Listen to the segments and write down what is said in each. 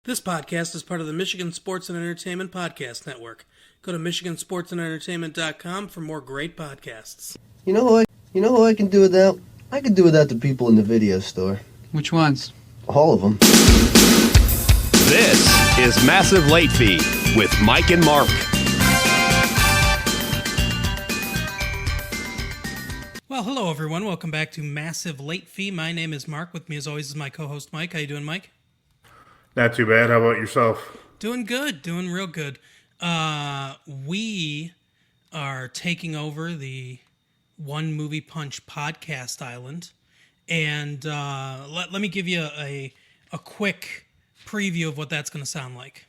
This podcast is part of the Michigan Sports and Entertainment Podcast Network. Go to michigansportsandentertainment.com for more great podcasts. You know who I can do without? I can do without the people in the video store. Which ones? All of them. This is Massive Late Fee with Mike and Mark. Well, hello everyone. Welcome back to Massive Late Fee. My name is Mark. With me as always is my co-host Mike. How you doing, Mike? Not too bad. How about yourself? Doing good. Doing real good. We are taking over the One Movie Punch podcast island. And let me give you a quick preview of what that's going to sound like.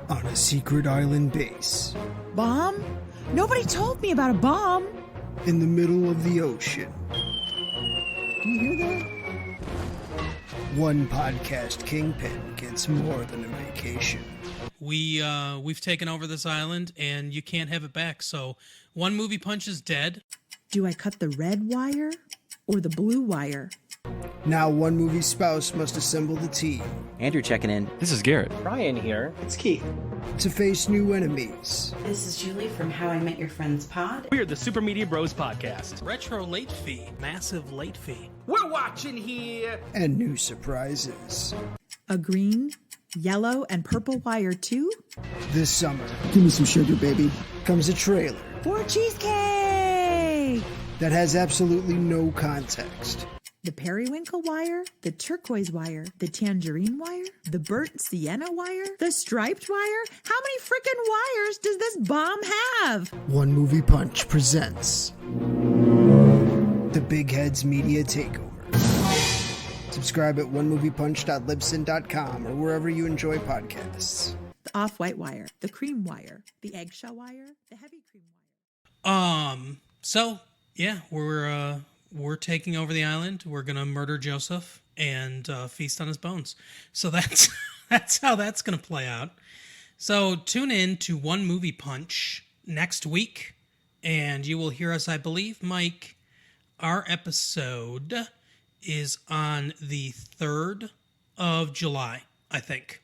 On a secret island base Bomb? Nobody told me about a bomb. in the middle of the ocean. Do you hear that? One podcast kingpin gets more than a vacation. We've taken over this island, and you can't have it back. So One Movie Punch is dead. Do I cut the red wire or the blue wire? Now one movie spouse must assemble the team Andrew checking in. This is Garrett. Ryan here. It's Keith. to face new enemies This is Julie from How I Met Your Friends Pod. We are the Super Media Bros Podcast. Retro late fee. Massive late fee. We're watching here. and new surprises. A green, yellow, and purple wire too? This summer, give me some sugar, baby, comes a trailer For cheesecake! that has absolutely no context. The periwinkle wire, the turquoise wire, the tangerine wire, the burnt sienna wire, the striped wire. How many frickin' wires does this bomb have? One Movie Punch presents the Big Heads Media Takeover. Subscribe at onemoviepunch.libsyn.com or wherever you enjoy podcasts. The off-white wire, the cream wire, the eggshell wire, the heavy cream wire. So yeah, we're taking over the island. We're gonna murder Joseph and feast on his bones. So that's that's how that's gonna play out. So tune in to One Movie Punch next week, and you will hear us, I believe, Mike. Our episode is on the 3rd of July, I think.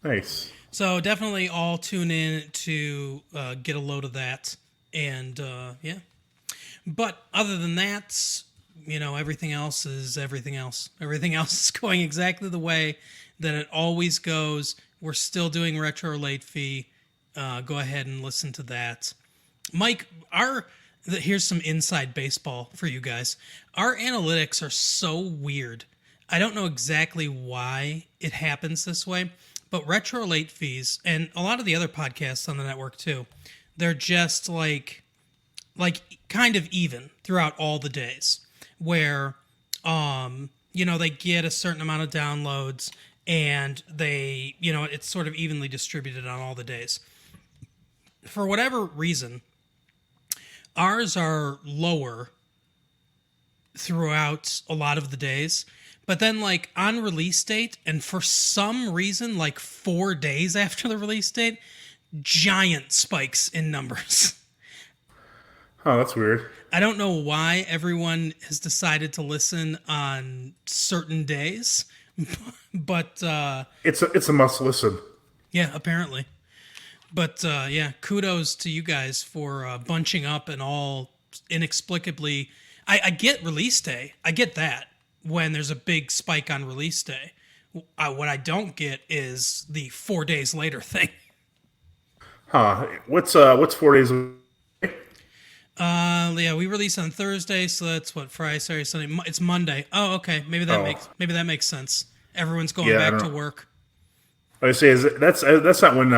Nice. So definitely all tune in to get a load of that. And yeah. But other than that, you know, everything else is everything else. Everything else is going exactly the way that it always goes. We're still doing retro late fee. Go ahead and listen to that. Mike, here's some inside baseball for you guys. Our analytics are so weird. I don't know exactly why it happens this way, but retro late fees and a lot of the other podcasts on the network too, they're just like kind of even throughout all the days where, you know, they get a certain amount of downloads and they, you know, it's sort of evenly distributed on all the days. For whatever reason, ours are lower throughout a lot of the days, but then like on release date, and for some reason, like 4 days after the release date, giant spikes in numbers. Oh, that's weird. I don't know why everyone has decided to listen on certain days, but It's a must listen. yeah, apparently. But yeah, kudos to you guys for bunching up and all inexplicably. I get release day. I get that when there's a big spike on release day. What I don't get is the 4 days later thing. Huh. What's 4 days? Yeah, we release on Thursday, so that's what, Friday, Saturday, Sunday. It's Monday. Oh, okay. Maybe that makes sense. Everyone's going back to work. I say that's not when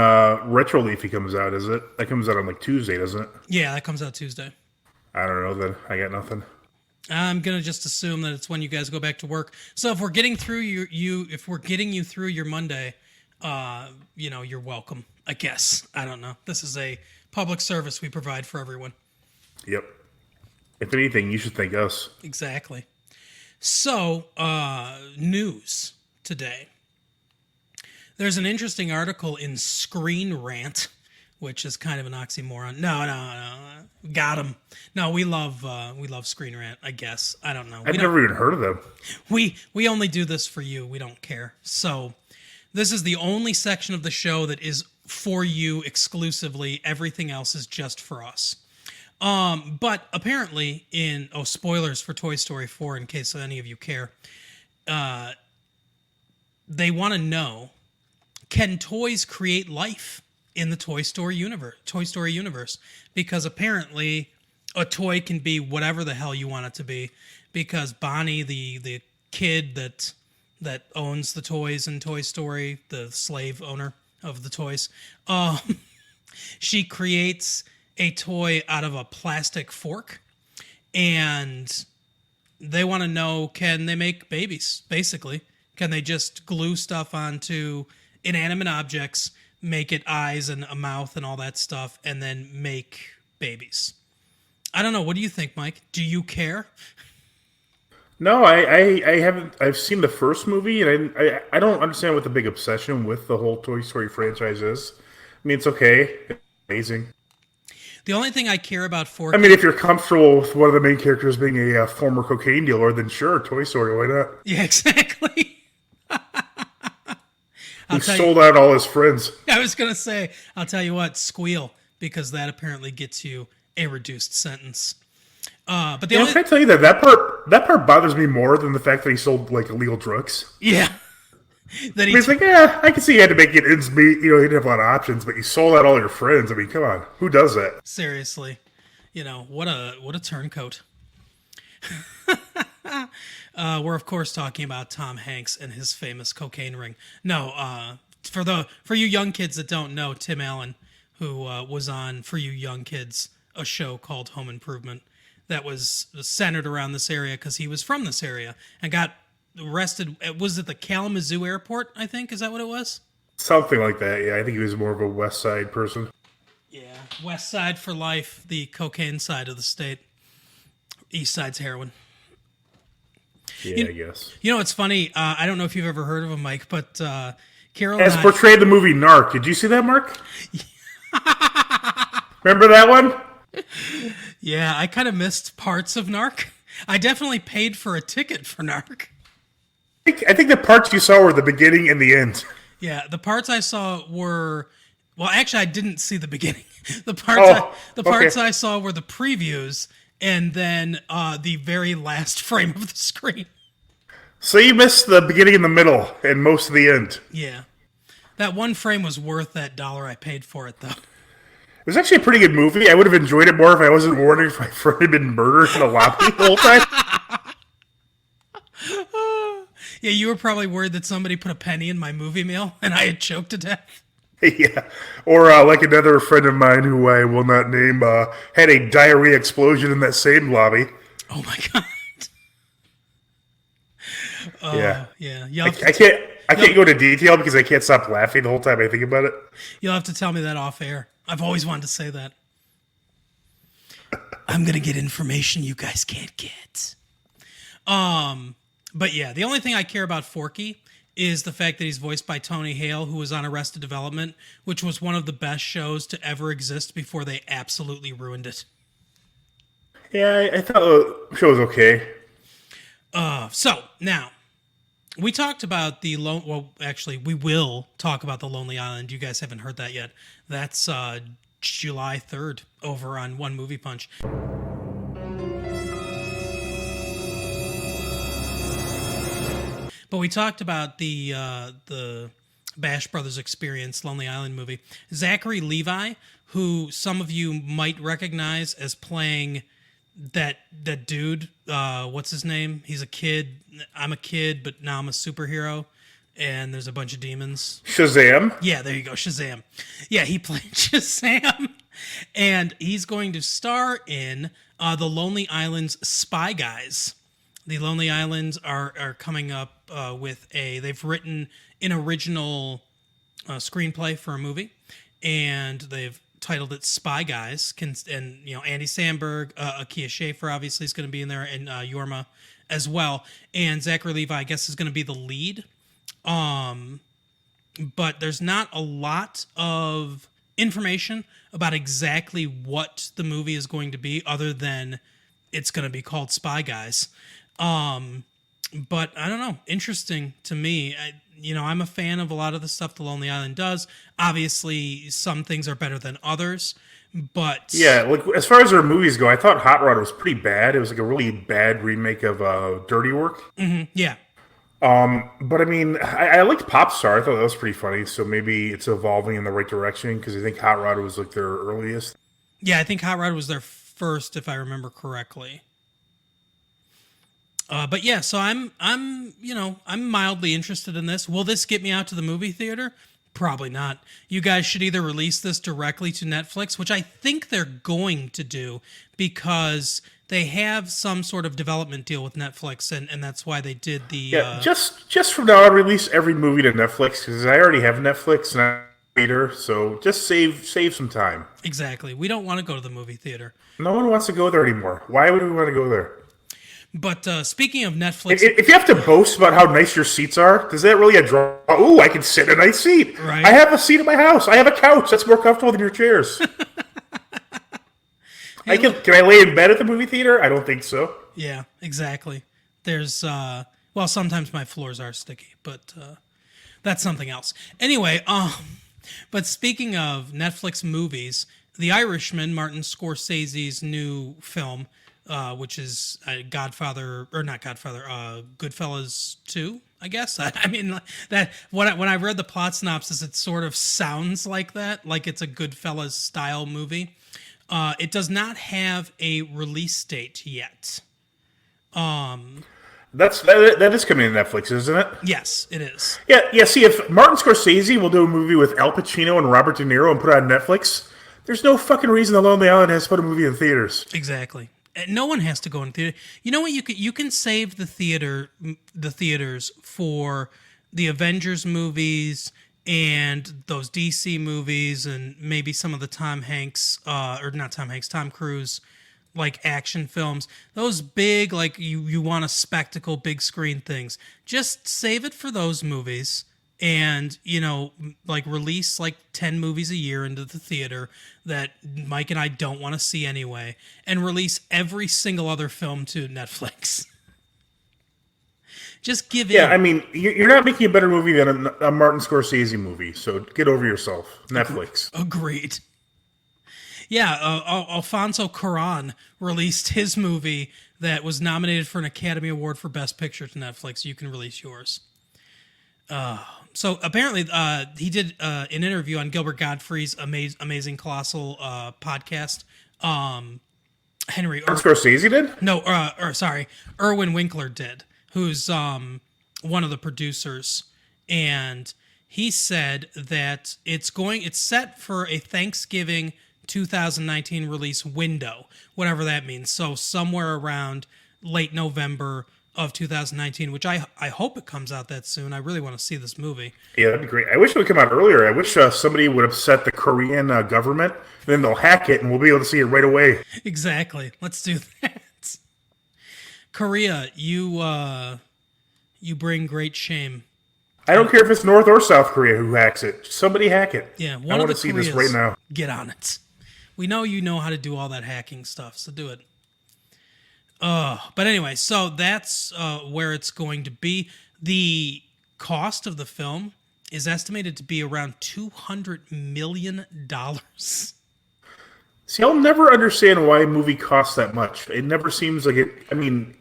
Retro Leafy comes out, is it? That comes out on like Tuesday, doesn't it? Yeah, that comes out Tuesday. I don't know. Then I got nothing. I'm gonna just assume that it's when you guys go back to work. So if we're getting through if we're getting you through your Monday, you know, you're welcome. I guess. I don't know. This is a public service we provide for everyone. Yep. If anything, you should thank us. Exactly. So, news today. There's an interesting article in Screen Rant which is kind of an oxymoron. No. Got him. No, we love Screen Rant, I guess. I don't know. I've never even heard of them. We only do this for you. We don't care. So this is the only section of the show that is for you exclusively. Everything else is just for us. But apparently spoilers for Toy Story 4 in case any of you care. They want to know, can toys create life in the Toy Story universe? Because apparently a toy can be whatever the hell you want it to be, because Bonnie, the kid that owns the toys in Toy Story, the slave owner of the toys, she creates a toy out of a plastic fork, and they want to know, can they make babies, basically? Can they just glue stuff onto inanimate objects, make it eyes and a mouth and all that stuff, and then make babies? I don't know. What do you think, Mike? Do you care? No, I haven't. I've seen the first movie, and I don't understand what the big obsession with the whole Toy Story franchise is. I mean, it's okay. It's amazing. The only thing I care about Forky... I mean, if you're comfortable with one of the main characters being a former cocaine dealer, then sure, Toy Story, why not? Yeah, exactly. He sold out all his friends. I was going to say, I'll tell you what, squeal, because that apparently gets you a reduced sentence. But the only... Can I tell you that part bothers me more than the fact that he sold, like, illegal drugs? Yeah. He's like, yeah, I can see you had to make it ends meet. You know, he didn't have a lot of options, but you sold out all your friends. I mean, come on, who does that? Seriously, what a turncoat. We're of course talking about Tom Hanks and his famous cocaine ring. No, for you young kids that don't know, Tim Allen, who was on For You Young Kids, a show called Home Improvement that was centered around this area because he was from this area and got arrested. Was it the Kalamazoo airport, I think? Is that what it was? Something like that, yeah. I think he was more of a West Side person. Yeah, West Side for life, the cocaine side of the state. East Side's heroin. Yeah, I guess. You know, it's funny. I don't know if you've ever heard of him, Mike, but Carol as portrayed in the movie Narc. Did you see that, Mark? Remember that one? Yeah, I kind of missed parts of Narc. I definitely paid for a ticket for Narc. I think the parts you saw were the beginning and the end. Yeah, the parts I saw were... Well, actually, I didn't see the beginning. The parts I saw were the previews and then the very last frame of the screen. So you missed the beginning and the middle and most of the end. Yeah. That one frame was worth that $1 I paid for it, though. It was actually a pretty good movie. I would have enjoyed it more if I wasn't wondering if my friend had been murdered in the lobby the whole time. Yeah, you were probably worried that somebody put a penny in my movie meal and I had choked to death. Yeah. Or like another friend of mine who I will not name had a diarrhea explosion in that same lobby. Oh, my God. Yeah. Yeah. I can't go into detail because I can't stop laughing the whole time I think about it. You'll have to tell me that off air. I've always wanted to say that. I'm going to get information you guys can't get. But yeah, the only thing I care about Forky is the fact that he's voiced by Tony Hale, who was on Arrested Development, which was one of the best shows to ever exist before they absolutely ruined it. Yeah, I thought the show was okay. So, now, we talked about we will talk about The Lonely Island. You guys haven't heard that yet. That's July 3rd over on One Movie Punch. But we talked about the Bash Brothers Experience Lonely Island movie. Zachary Levi, who some of you might recognize as playing that dude, what's his name? He's a kid. I'm a kid, but now I'm a superhero. And there's a bunch of demons. Shazam? Yeah, there you go, Shazam. Yeah, he played Shazam. And he's going to star in The Lonely Island's Spy Guys. The Lonely Islands are coming up with they've written an original screenplay for a movie, and they've titled it Spy Guys. And Andy Samberg, Akia Schaefer obviously is going to be in there, and Yorma as well. And Zachary Levi, I guess, is going to be the lead. But there's not a lot of information about exactly what the movie is going to be, other than it's going to be called Spy Guys. But I don't know. Interesting to me. I'm a fan of a lot of the stuff The Lonely Island does. Obviously, some things are better than others, but Yeah, like as far as their movies go, I thought Hot Rod was pretty bad. It was like a really bad remake of Dirty Work. yeah. But I mean, I liked Popstar. I thought that was pretty funny. So maybe it's evolving in the right direction because I think Hot Rod was like their earliest. Yeah, I think Hot Rod was their first, if I remember correctly. But yeah, so I'm mildly interested in this. Will this get me out to the movie theater? Probably not. You guys should either release this directly to Netflix, which I think they're going to do because they have some sort of development deal with Netflix, and that's why they did the. Yeah, just from now on, release every movie to Netflix because I already have Netflix and I'm a theater, so just save some time. Exactly. We don't want to go to the movie theater. No one wants to go there anymore. Why would we want to go there? But speaking of Netflix, If you have to boast about how nice your seats are, does that really draw? Oh, I can sit in a nice seat. Right. I have a seat in my house. I have a couch that's more comfortable than your chairs. Can I lay in bed at the movie theater? I don't think so. yeah, exactly. There's sometimes my floors are sticky, but that's something else. Anyway, but speaking of Netflix movies, The Irishman, Martin Scorsese's new film, which is Goodfellas 2, I guess. I mean, that when I read the plot synopsis, it sort of sounds like that, like it's a Goodfellas style movie. It does not have a release date yet. That is coming to Netflix, isn't it? Yes, it is. Yeah. See, if Martin Scorsese will do a movie with Al Pacino and Robert De Niro and put it on Netflix, there's no fucking reason The Lonely Island has to put a movie in theaters. Exactly. No one has to go in theater. You know what? You can save the theaters for the Avengers movies and those DC movies and maybe some of the Tom Cruise like action films. Those big, like you want a spectacle, big screen things. Just save it for those movies and, like release like 10 movies a year into the theater that Mike and I don't want to see anyway, and release every single other film to Netflix. Just give in. Yeah, I mean, you're not making a better movie than a Martin Scorsese movie, so get over yourself. Netflix. Agreed. Yeah, Alfonso Cuarón released his movie that was nominated for an Academy Award for Best Picture to Netflix. You can release yours. So apparently, he did an interview on Gilbert Gottfried's Amazing Colossal podcast. Henry Scorsese did? No, Irwin Winkler did, who's one of the producers, and he said that it's set for a Thanksgiving 2019 release window, whatever that means. So somewhere around late November of 2019, which I hope it comes out that soon. I really want to see this movie. Yeah, that'd be great. I wish it would come out earlier. I wish somebody would upset the Korean government, and then they'll hack it, and we'll be able to see it right away. Exactly. Let's do that. Korea, you bring great shame. I don't care if it's North or South Korea who hacks it. Somebody hack it. Yeah, I want to see this right now. Get on it. We know you know how to do all that hacking stuff, so do it. But anyway, so that's where it's going to be. The cost of the film is estimated to be around $200 million. See, I'll never understand why a movie costs that much. It never seems like it. I mean,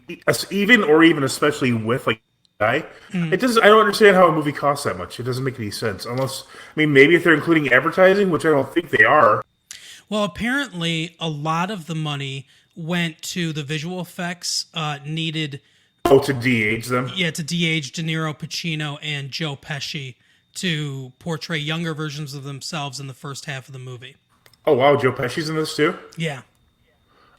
even especially with like guy, it doesn't. I don't understand how a movie costs that much. It doesn't make any sense. Unless, I mean, maybe if they're including advertising, which I don't think they are. Well, apparently, a lot of the money went to the visual effects needed. Oh, to de-age them? Yeah, to de-age De Niro, Pacino, and Joe Pesci to portray younger versions of themselves in the first half of the movie. Oh, wow, Joe Pesci's in this too? Yeah.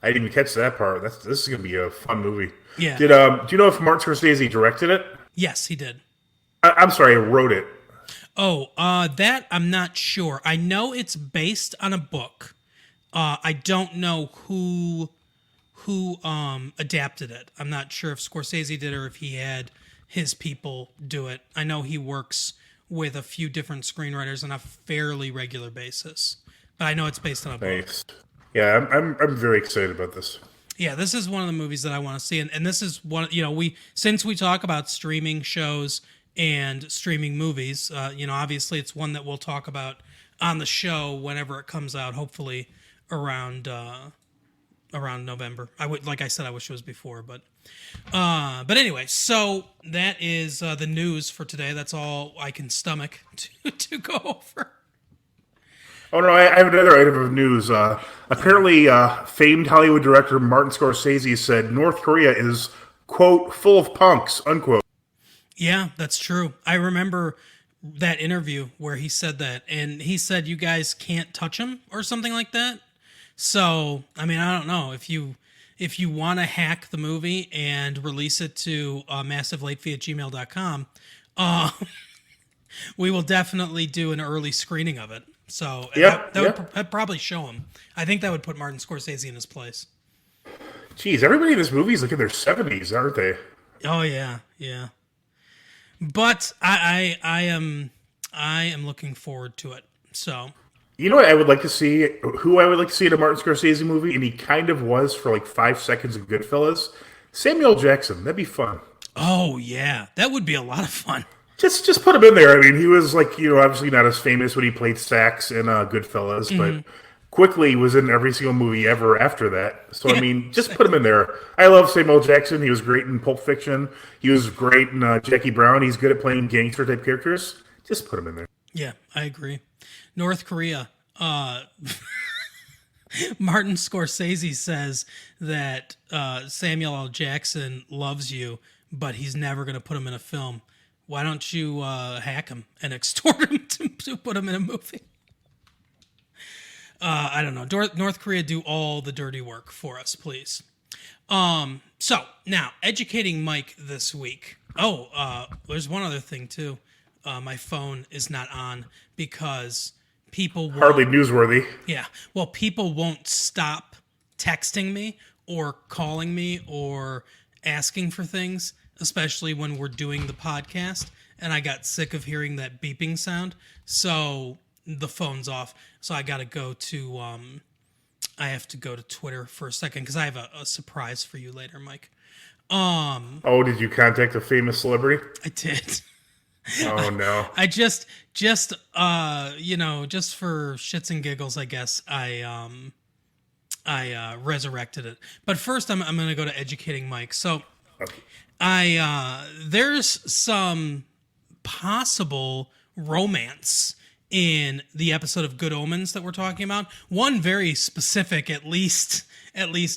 I didn't even catch that part. This is going to be a fun movie. Yeah. Do you know if Martin Scorsese directed it? Yes, he did. I'm sorry, wrote it. Oh, that I'm not sure. I know it's based on a book. I don't know who adapted it. I'm not sure if Scorsese did or if he had his people do it. I know he works with a few different screenwriters on a fairly regular basis. But I know it's based on a book. Nice. Yeah, I'm very excited about this. Yeah, this is one of the movies that I want to see, and this is one. Since we talk about streaming shows and streaming movies, obviously it's one that we'll talk about on the show whenever it comes out. Hopefully around November. I wish it was before, but anyway. So that is the news for today. That's all I can stomach to go over. Oh no, I have another item of news. Apparently, famed Hollywood director Martin Scorsese said North Korea is, quote, full of punks, unquote. Yeah, that's true. I remember that interview where he said that, and he said you guys can't touch him or something like that. So, I mean, I don't know if you want to hack the movie and release it to massivelatefee@gmail.com, we will definitely do an early screening of it. So that would probably show him. I think that would put Martin Scorsese in his place. Jeez, everybody in this movie is like in their 70s, aren't they? Oh yeah. But I am looking forward to it. So you know what I would like to see? Who I would like to see in a Martin Scorsese movie, and he kind of was for like 5 seconds of Goodfellas. Samuel Jackson. That'd be fun. Oh yeah, that would be a lot of fun. Just put him in there. I mean, he was like, obviously not as famous when he played sax in Goodfellas, but quickly was in every single movie ever after that. So, I mean, just put him in there. I love Samuel Jackson. He was great in Pulp Fiction. He was great in Jackie Brown. He's good at playing gangster-type characters. Just put him in there. Yeah, I agree. North Korea. Martin Scorsese says that Samuel L. Jackson loves you, but he's never going to put him in a film. Why don't you hack him and extort him to put him in a movie? I don't know. North Korea, do all the dirty work for us, please. So, now, educating Mike this week. There's one other thing, too. My phone is not on because people won't... Hardly newsworthy. Yeah. Well, people won't stop texting me or calling me or asking for things, especially when we're doing the podcast, and I got sick of hearing that beeping sound, so the phone's off. So I gotta go to I have to go to Twitter for a second because I have a surprise for you later, Mike. Did you contact a famous celebrity? I did. Oh no. I just just for shits and giggles, I guess I resurrected it. But first I'm gonna go to educating Mike. So okay. There's some possible romance in the episode of Good Omens that we're talking about. One very specific, at least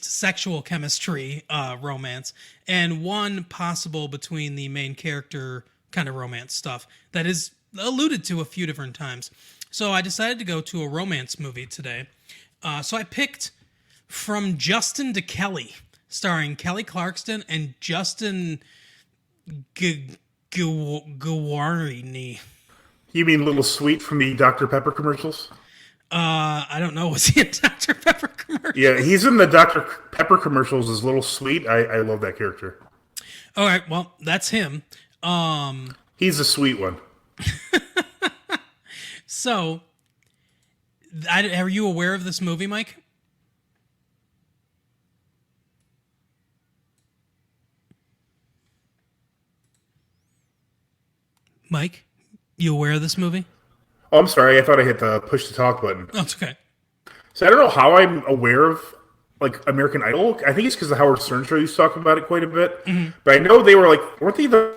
sexual chemistry romance, and one possible between the main character kind of romance stuff that is alluded to a few different times. So I decided to go to a romance movie today. So I picked From Justin to Kelly, starring Kelly Clarkson and Justin Guarini. You mean Little Sweet from the Dr. Pepper commercials? I don't know. Was he in Dr. Pepper commercials? Yeah, he's in the Dr. Pepper commercials as Little Sweet. I love that character. All right, well, that's him. He's the sweet one. So, are you aware of this movie, Mike? Mike, you aware of this movie? Oh, I'm sorry. I thought I hit the push to talk button. Oh, it's okay. So I don't know how I'm aware of American Idol. I think it's because the Howard Stern show used to talk about it quite a bit. Mm-hmm. But I know they were weren't they the...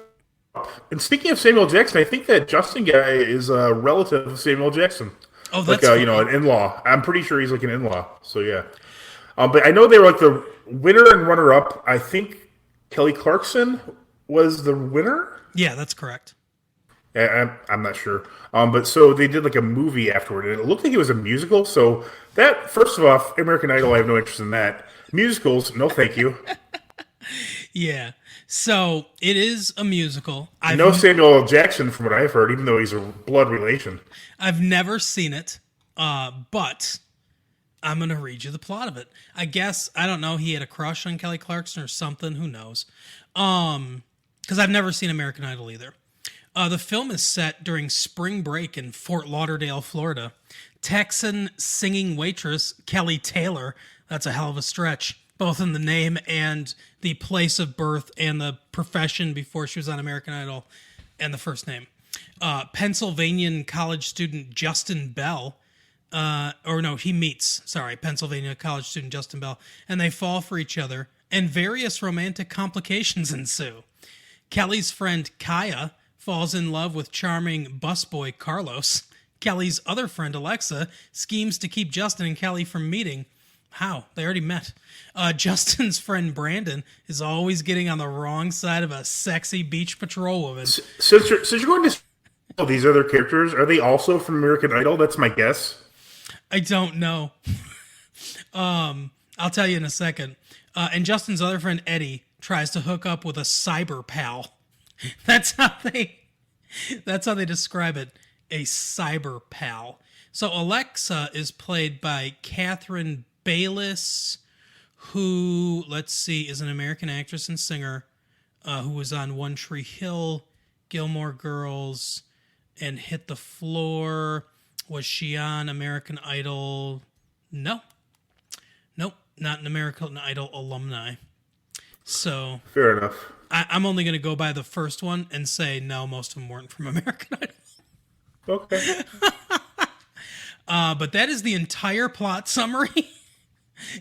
And speaking of Samuel Jackson, I think that Justin guy is a relative of Samuel Jackson. Oh, that's an in-law. I'm pretty sure he's an in-law. So yeah. But I know they were the winner and runner-up. I think Kelly Clarkson was the winner. Yeah, that's correct. I'm not sure. But so they did a movie afterward, and it looked like it was a musical. So that, first of all, American Idol, I have no interest in that. Musicals, no thank you. Yeah. So it is a musical. No Samuel L. Jackson, from what I've heard, even though he's a blood relation. I've never seen it, but I'm going to read you the plot of it. I guess, I don't know, he had a crush on Kelly Clarkson or something. Who knows? Because I've never seen American Idol either. The film is set during spring break in Fort Lauderdale, Florida. Texan singing waitress Kelly Taylor. That's a hell of a stretch, both in the name and the place of birth and the profession before she was on American Idol, and the first name. Pennsylvania college student Justin Bell. Pennsylvania college student Justin Bell. And they fall for each other, and various romantic complications ensue. Kelly's friend Kaya falls in love with charming busboy Carlos. Kelly's other friend Alexa schemes to keep Justin and Kelly from meeting. How? They already met. Justin's friend Brandon is always getting on the wrong side of a sexy beach patrol woman. Since you're going to all these other characters, are they also from American Idol? That's my guess. I don't know. I'll tell you in a second. And Justin's other friend Eddie tries to hook up with a cyber pal. That's how they describe it. A cyber pal. So Alexa is played by Catherine Bayless, who, let's see, is an American actress and singer who was on One Tree Hill, Gilmore Girls, and Hit the Floor. Was she on American Idol? No. Nope, not an American Idol alumni. So fair enough. I'm only going to go by the first one and say no, most of them weren't from American Idol. Okay. But that is the entire plot summary.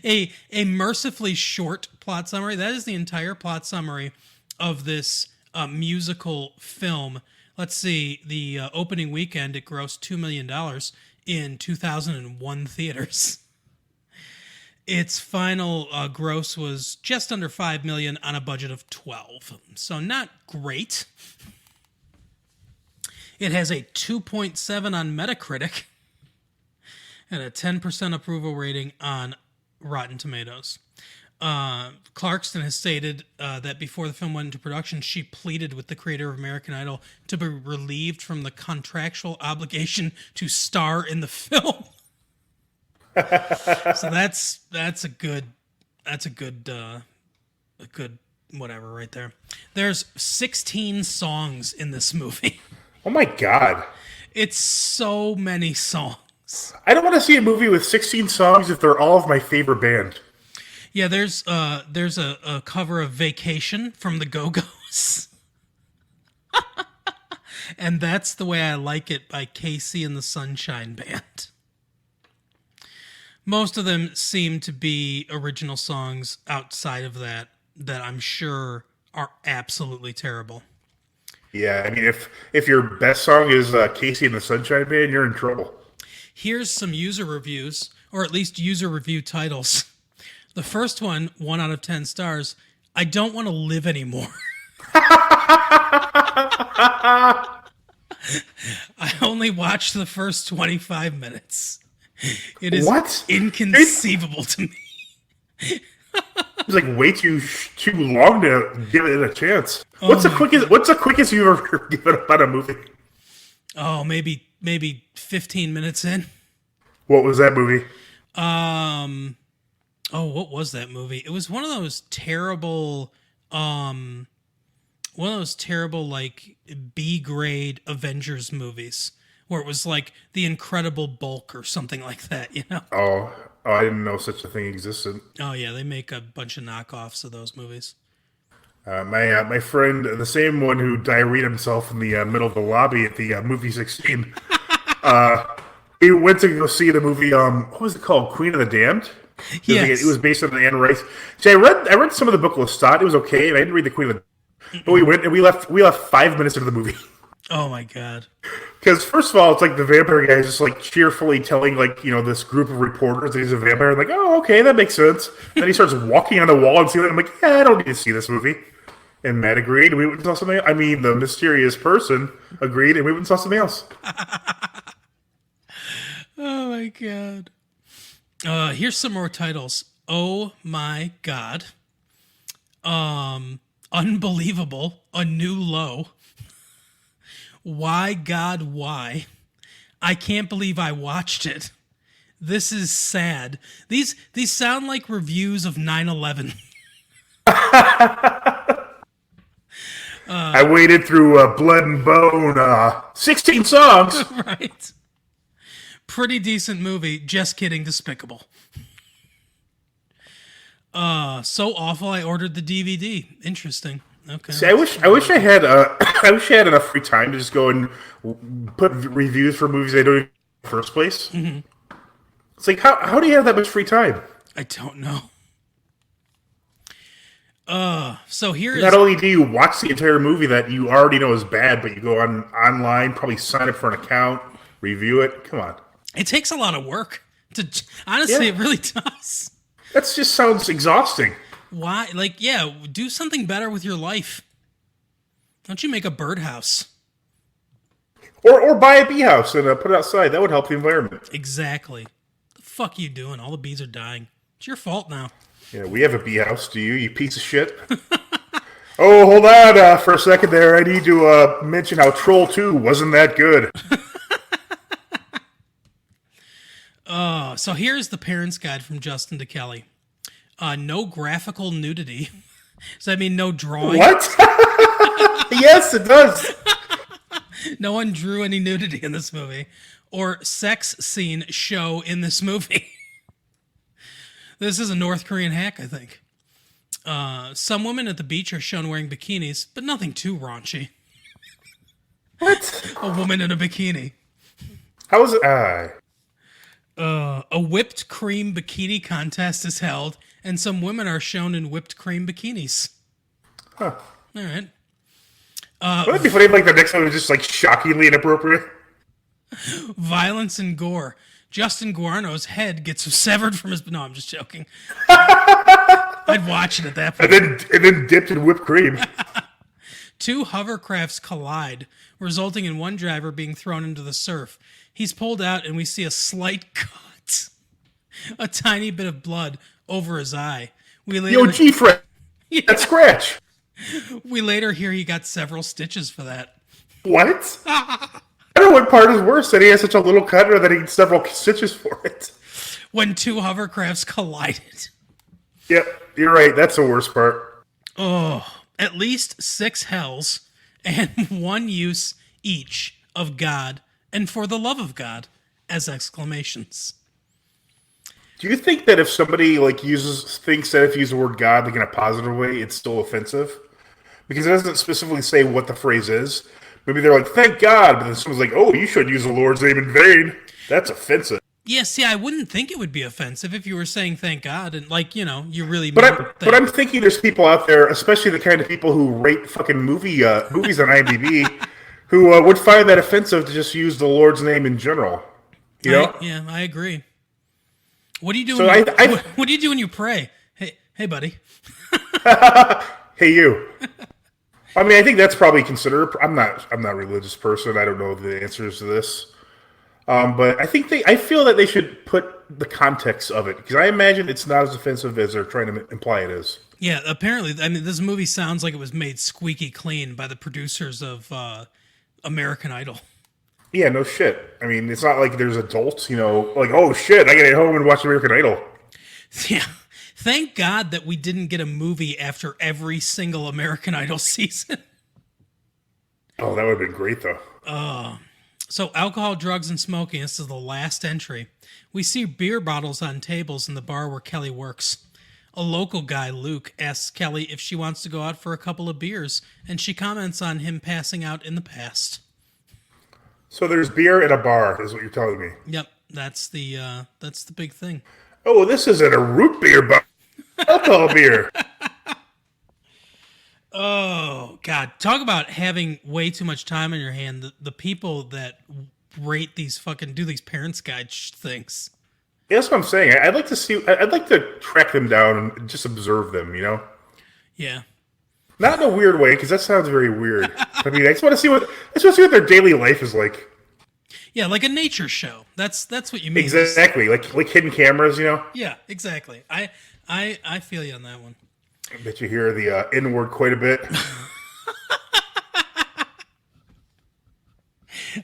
a mercifully short plot summary. That is the entire plot summary of this musical film. Let's see. The opening weekend, it grossed $2 million in 2001 theaters. Its final gross was just under $5 million on a budget of 12. So not great. It has a 2.7 on Metacritic and a 10% approval rating on Rotten Tomatoes. Clarkston has stated that before the film went into production, she pleaded with the creator of American Idol to be relieved from the contractual obligation to star in the film. So that's a good whatever right there. There's 16 songs in this movie. Oh my god. It's so many songs. I don't want to see a movie with 16 songs if they're all of my favorite band. Yeah, there's a cover of Vacation from the Go-Go's. And That's the Way I Like It by Casey and the Sunshine Band. Most of them seem to be original songs outside of that I'm sure are absolutely terrible. Yeah, I mean, if your best song is Casey and the Sunshine Band, you're in trouble. Here's some user reviews, or at least user review titles. The first one, 1 out of 10 stars, I don't want to live anymore. I only watched the first 25 minutes. It is inconceivable to me. It's like way too long to give it a chance. What's the quickest you've ever given up on a movie? Oh, maybe 15 minutes in. What was that movie? What was that movie? It was one of those terrible like B-grade Avengers movies where it was like The Incredible Bulk or something like that, you know? Oh, I didn't know such a thing existed. Oh yeah, they make a bunch of knockoffs of those movies. My friend, the same one who diarrheaed himself in the middle of the lobby at the movie 16, he went to go see the movie. What was it called? Queen of the Damned. Yes. It was based on Anne Rice. See, I read some of the book Lestat. It was okay, and I didn't read the Queen of the Damned. But we went and we left 5 minutes into the movie. Oh my god. Because first of all, it's like the vampire guy is just like cheerfully telling this group of reporters that he's a vampire. And like, oh, okay, that makes sense. Then he starts walking on the wall and ceiling. I'm like, yeah, I don't need to see this movie. And Matt agreed. We went and saw something. I mean, the mysterious person agreed, and we went and saw something else. Oh my god. Here's some more titles. Oh my god. Unbelievable. A New Low. Why God Why? I can't believe I watched it. This is sad. These sound like reviews of 9/11. I waded through Blood and Bone, 16 songs. Right. Pretty decent movie. Just kidding. Despicable. So awful. I ordered the DVD. Interesting. Okay. See, I wish I had I wish I had enough free time to just go and put reviews for movies I don't even in the first place. Mm-hmm. It's like how do you have that much free time? I don't know. So here's Not only do you watch the entire movie that you already know is bad, but you go online, probably sign up for an account, review it. Come on. It takes a lot of work. Honestly, Yeah. it really does. That just sounds exhausting. Why? Like, yeah, do something better with your life. Don't you make a birdhouse? Or buy a bee house and put it outside. That would help the environment. Exactly. The fuck you doing? All the bees are dying. It's your fault now. Yeah, we have a bee house. Do you? You piece of shit. Oh, hold on for a second there. I need to mention how Troll 2 wasn't that good. So here's the parents' guide from Justin to Kelly. No graphical nudity. Does that mean no drawing? What? Yes, it does. No one drew any nudity in this movie. Or sex scene show in this movie. This is a North Korean hack, I think. Some women at the beach are shown wearing bikinis, but nothing too raunchy. What? A woman in a bikini. How is it? A whipped cream bikini contest is held, and some women are shown in whipped cream bikinis. Huh. All right. Wouldn't it be funny if like the next one was just like shockingly inappropriate? Violence and gore. Justin Guarno's head gets severed from his... No, I'm just joking. I'd watch it at that point. And then dipped in whipped cream. Two hovercrafts collide, resulting in one driver being thrown into the surf. He's pulled out, and we see a slight cut. A tiny bit of blood over his eye. Yo, G-Fred. Yeah. That scratch. We later hear he got several stitches for that. What? I don't know what part is worse, that he has such a little cut or that he needs several stitches for it. When two hovercrafts collided. Yep, you're right. That's the worst part. Oh, at least 6 hells and 1 use each of God and for the love of God as exclamations. Do you think that if somebody thinks that if you use the word God like in a positive way, it's still offensive? Because it doesn't specifically say what the phrase is. Maybe they're like, thank God, but then someone's like, oh, you shouldn't use the Lord's name in vain. That's offensive. Yeah, see, I wouldn't think it would be offensive if you were saying thank God and, you really... But I'm thinking there's people out there, especially the kind of people who rate fucking movies on IMDb, who would find that offensive to just use the Lord's name in general. You know? Yeah, I agree. What do you do? So what do you do when you pray? Hey, buddy. Hey, you. I mean, I think that's probably considered. I'm not a religious person. I don't know the answers to this. But I feel that they should put the context of it, because I imagine it's not as offensive as they're trying to imply it is. Yeah, apparently. I mean, this movie sounds like it was made squeaky clean by the producers of American Idol. Yeah, no shit. I mean, it's not like there's adults, like, oh shit, I gotta get home and watch American Idol. Yeah. Thank God that we didn't get a movie after every single American Idol season. Oh, that would have been great, though. So alcohol, drugs, and smoking. This is the last entry. We see beer bottles on tables in the bar where Kelly works. A local guy, Luke, asks Kelly if she wants to go out for a couple of beers, and she comments on him passing out in the past. So there's beer at a bar, is what you're telling me. Yep, that's the big thing. Oh, this isn't a root beer bar. Alcohol beer. Oh, God. Talk about having way too much time on your hand. The people that rate these do these parents' guide things. Yeah, that's what I'm saying. I'd like to track them down and just observe them, Yeah. Not in a weird way, because that sounds very weird. I mean, I just want to see what their daily life is like. Yeah, like a nature show. That's what you mean. Exactly, like hidden cameras, Yeah, exactly. I feel you on that one. I bet you hear the N word quite a bit.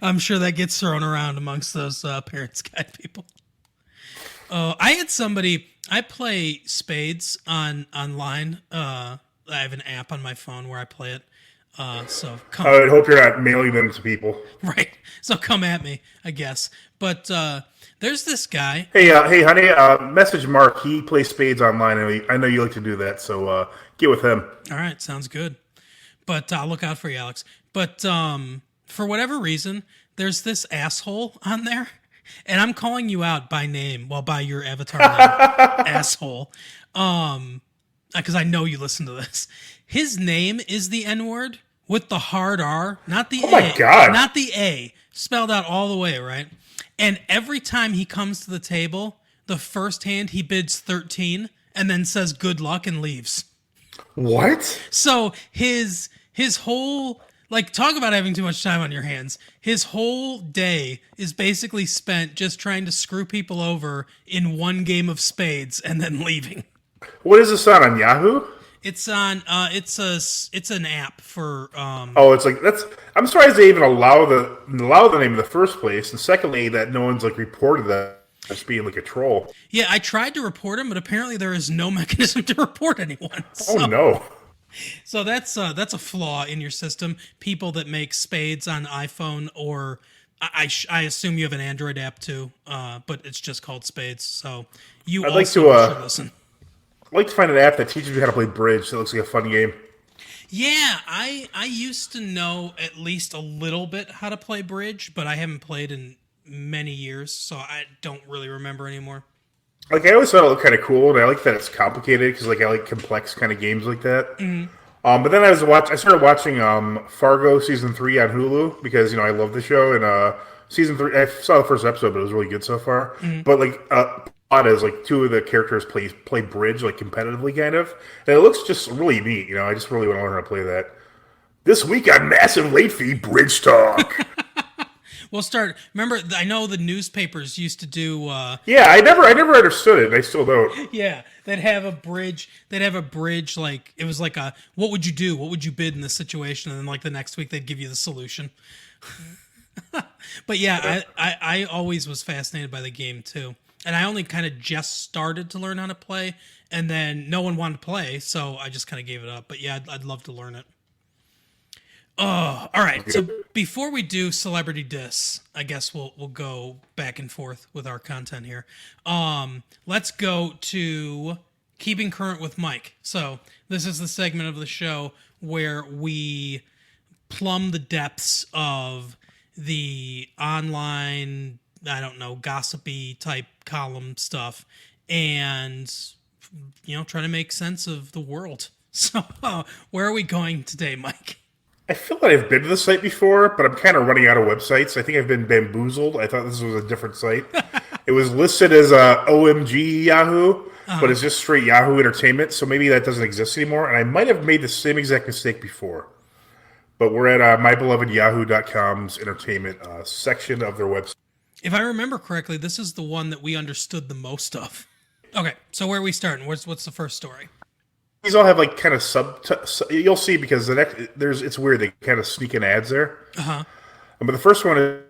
I'm sure that gets thrown around amongst those parents' guide people. I had somebody. I play spades online. I have an app on my phone where I play it. So come, I would hope you're not mailing them to people. right. So come at me, I guess. But there's this guy. Hey, honey, message Mark. He plays spades online, and I know you like to do that, so get with him. All right, sounds good. But I'll look out for you, Alex. But for whatever reason, there's this asshole on there, and I'm calling you out by name, well, by your avatar name, asshole, because I know you listen to this. His name is the N-word with the hard R, not the A. Oh my God. Not the A, spelled out all the way, right? And every time he comes to the table, the first hand he bids 13 and then says good luck and leaves. What? So his whole, like, talk about having too much time on your hands. His whole day is basically spent just trying to screw people over in one game of spades and then leaving. What is this on Yahoo? It's on it's an app for Oh, it's like that's. I'm surprised they even allow the name in the first place, and secondly, that no one's like reported that as being like a troll. Yeah, I tried to report him, but apparently there is no mechanism to report anyone. So, Oh no. So that's a flaw in your system. People that make spades on iPhone, or I assume you have an Android app too, but it's just called Spades. So you I'd also should listen. I'd like to find an app that teaches you how to play bridge. That looks like a fun game. Yeah, I used to know at least a little bit how to play bridge, but I haven't played in many years, so I don't really remember anymore. Like I always thought it looked kind of cool, and I like that it's complicated because like I like complex kind of games like that. Mm-hmm. But then I started watching Fargo season 3 on Hulu because I love the show, and season 3 I saw the first episode, but it was really good so far. Mm-hmm. But like plot is like two of the characters play bridge like competitively kind of, and it looks just really neat. I just really want to learn how to play that. This week on Massive Late Fee Bridge Talk. We'll start. Remember, I know the newspapers used to do. Yeah, I never understood it. And I still don't. Yeah, they'd have a bridge. They'd have a bridge like it was like a. What would you do? What would you bid in this situation? And then like the next week they'd give you the solution. But yeah, I always was fascinated by the game too, and I only kind of just started to learn how to play, and then no one wanted to play, so I just kind of gave it up. But yeah, I'd love to learn it. Oh, all right. So before we do celebrity diss, I guess we'll go back and forth with our content here. Let's go to keeping current with Mike. So this is the segment of the show where we plumb the depths of the online, I don't know, gossipy type column stuff, and try to make sense of the world. So where are we going today, Mike? I feel like I've been to the site before, but I'm kind of running out of websites. I think I've been bamboozled. I thought this was a different site. It was listed as OMG Yahoo, but it's just straight Yahoo Entertainment, so maybe that doesn't exist anymore. And I might have made the same exact mistake before. But we're at mybelovedyahoo.com's entertainment section of their website. If I remember correctly, this is the one that we understood the most of. Okay, so where are we starting? What's the first story? These all have like kind of you'll see because it's weird. They kind of sneak in ads there. But the first one is